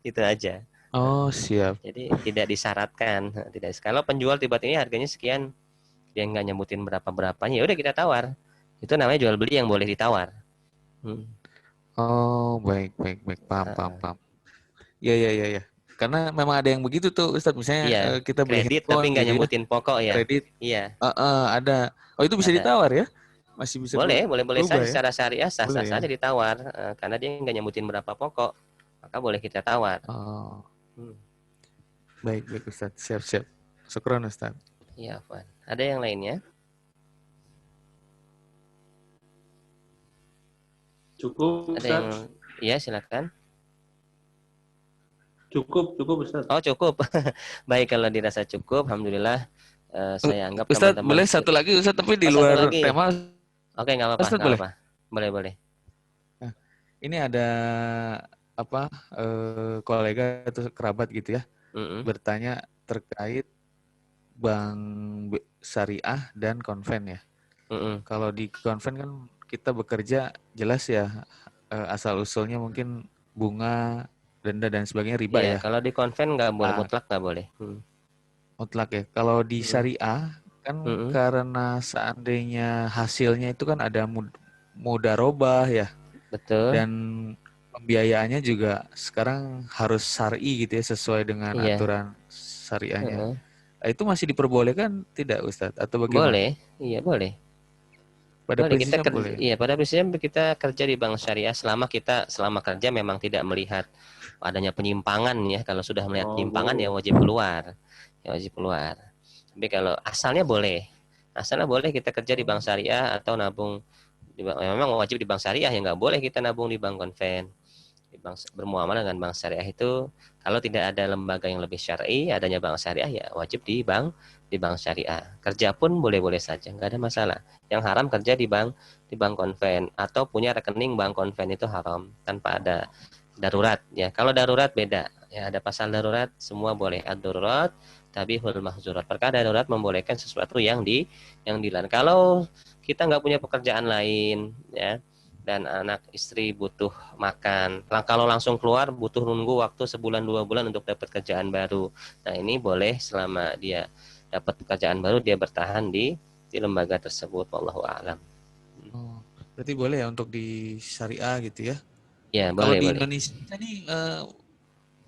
Itu aja. Oh siap. Jadi tidak disyaratkan. Kalau penjual tiba-tiba harganya sekian, dia nggak nyebutin berapanya, ya udah kita tawar. Itu namanya jual beli yang boleh ditawar. Oh baik, paham. Ya. Karena memang ada yang begitu tuh Ustaz, misalnya kita beli kredit handphone, tapi nggak gitu nyebutin pokok ya. Kredit. Iya. Ada. Oh itu bisa ditawar ya? Masih bisa boleh saja ya? secara syariah sah saja ditawar, karena dia nggak nyebutin berapa pokok, maka boleh kita tawar. Baik Ustaz, siap. Syukran Ustaz. Iya, Afwan. Ada yang lainnya? Cukup Ustaz. Iya, silakan. Cukup Ustaz. Oh cukup. Baik, kalau dirasa cukup, alhamdulillah. Saya anggap Ustaz, teman-teman boleh satu lagi Ustaz, tapi di luar tema. Oke, nggak apa-apa. Boleh. Nah, ini ada kolega atau kerabat gitu ya, bertanya terkait bank syariah dan konven ya. Kalau di konven kan kita bekerja jelas ya, asal usulnya mungkin bunga, denda dan sebagainya riba ya. Kalau di konven nggak boleh, mutlak nggak boleh. Mutlak ya. Kalau di syariah kan karena seandainya hasilnya itu kan ada mudarobah ya. Betul. Dan pembiayaannya juga sekarang harus syar'i gitu ya, sesuai dengan aturan syariahnya. Itu masih diperbolehkan tidak Ustadz atau bagaimana? Boleh, iya boleh. Pada prinsipnya kita kerja di bank syariah selama kerja memang tidak melihat adanya penyimpangan ya. Kalau sudah melihat penyimpangan ya wajib keluar. Tapi kalau asalnya boleh kita kerja di bank syariah atau nabung di bank, memang wajib di bank syariah ya, nggak boleh kita nabung di bank konven. Di bank bermuamalah dengan bank syariah itu kalau tidak ada lembaga yang lebih syar'i, adanya bank syariah ya wajib di bank syariah. Kerja pun boleh-boleh saja, nggak ada masalah. Yang haram kerja di bank konven atau punya rekening bank konven itu haram tanpa ada darurat ya. Kalau darurat beda ya, ada pasal darurat, semua boleh. Ad-darurat tabihul mahzurat. Perkara darurat membolehkan sesuatu yang dilarang. Kalau kita nggak punya pekerjaan lain ya, dan anak istri butuh makan, kalau langsung keluar butuh nunggu waktu sebulan 2 bulan untuk dapat kerjaan baru. Nah ini boleh selama dia dapat pekerjaan baru, dia bertahan di lembaga tersebut. Wallahu a'lam. Berarti boleh ya untuk di syariah gitu ya? Ya kalau boleh. Di Indonesia ini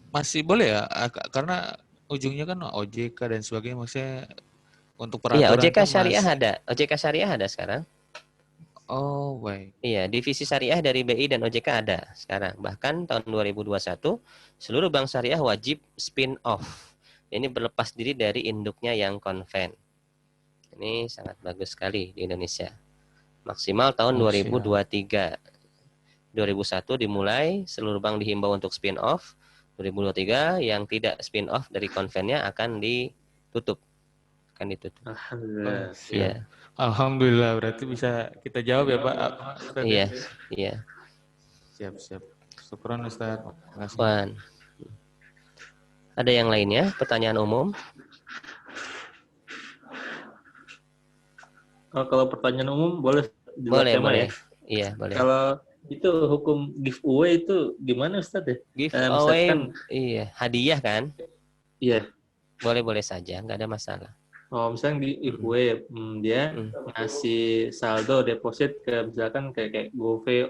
masih boleh ya? Karena ujungnya kan OJK dan sebagainya, maksudnya untuk peraturan. Iya, OJK syariah ada. OJK syariah ada sekarang. Oh, baik. Iya, divisi syariah dari BI dan OJK ada sekarang. Bahkan tahun 2021 seluruh bank syariah wajib spin off. Ini berlepas diri dari induknya yang konven. Ini sangat bagus sekali di Indonesia. Maksimal tahun 2023. 2001 dimulai, seluruh bank dihimbau untuk spin off. 2023 yang tidak spin off dari konvennya akan ditutup. Alhamdulillah. Iya. Alhamdulillah, berarti bisa kita jawab ya Pak. Iya. Siap. Syukran Ustaz. Wan. Ada yang lainnya? Pertanyaan umum? Kalau pertanyaan umum boleh. Boleh. Iya, boleh. Kalau Itu hukum giveaway itu gimana Ustadz ya? Giveaway, Misalkan, iya, hadiah kan? iya. Boleh-boleh saja, nggak ada masalah. Oh, misalnya di giveaway, dia ngasih saldo deposit ke misalkan kayak GoPay,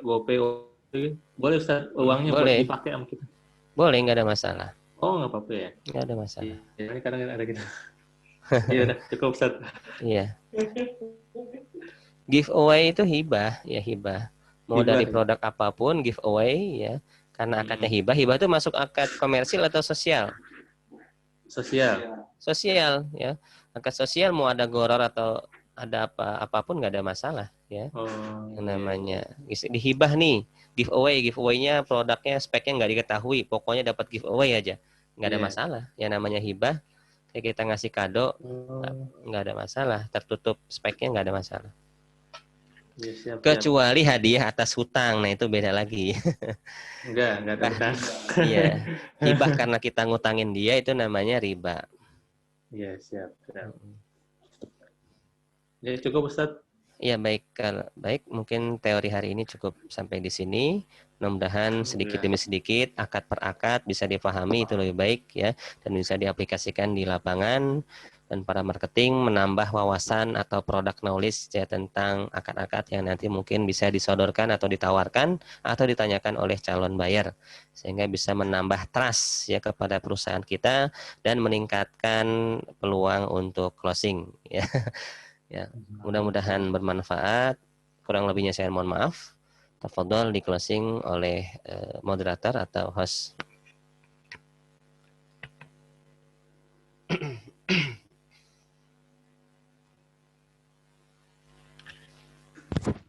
boleh Ustadz uangnya buat Boleh, dipakai sama kita? boleh, nggak ada masalah. Oh, nggak apa-apa ya? Nggak ada masalah. Iya, ini kadang ada gitu. Iya, udah cukup Ustadz. Iya. Giveaway itu hibah, ya hibah. Mau Hibah, dari ya. produk apapun giveaway ya. Karena akadnya hibah, hibah itu masuk akad komersil atau sosial? Sosial. Sosial ya. Akad sosial mau ada goror atau ada apapun nggak ada masalah ya. Oh, Yang namanya dihibah nih, giveaway-nya produknya speknya nggak diketahui, pokoknya dapat giveaway aja. Nggak ada masalah. Yang namanya hibah kayak kita ngasih kado nggak ada masalah, tertutup speknya nggak ada masalah. Ya, siap. Kecuali hadiah atas hutang, nah itu beda lagi. Enggak ada hutang. Iya, hibah karena kita ngutangin dia itu namanya riba. Iya, siap. Ya, cukup Ustadz. Ya baik, baik mungkin teori hari ini cukup sampai di sini. Mudah-mudahan sedikit demi sedikit, akad per akad bisa dipahami itu lebih baik ya, dan bisa diaplikasikan di lapangan. Dan para marketing menambah wawasan atau produk knowledge ya tentang akad-akad yang nanti mungkin bisa disodorkan atau ditawarkan atau ditanyakan oleh calon buyer, sehingga bisa menambah trust ya kepada perusahaan kita dan meningkatkan peluang untuk closing ya. Ya, mudah-mudahan bermanfaat. Kurang lebihnya saya mohon maaf. Tafadhol di closing oleh moderator atau host.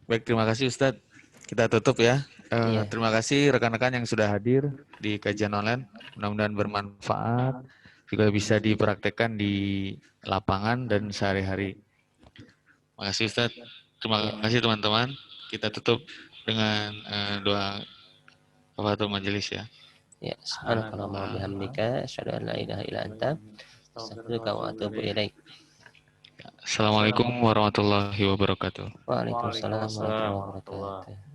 Baik, terima kasih Ustadz. Kita tutup ya. Iya. Terima kasih rekan-rekan yang sudah hadir di kajian online. Mudah-mudahan bermanfaat, juga bisa dipraktekkan di lapangan dan sehari-hari. Terima kasih Ustadz. Terima kasih teman-teman. Kita tutup dengan doa kafaratul majelis ya. Ya, subhanakallahumma wa bihamdika asyhadu an la ilaha illa anta astaghfiruka wa atubu ilaik. Assalamualaikum warahmatullahi wabarakatuh. Waalaikumsalam warahmatullahi wabarakatuh.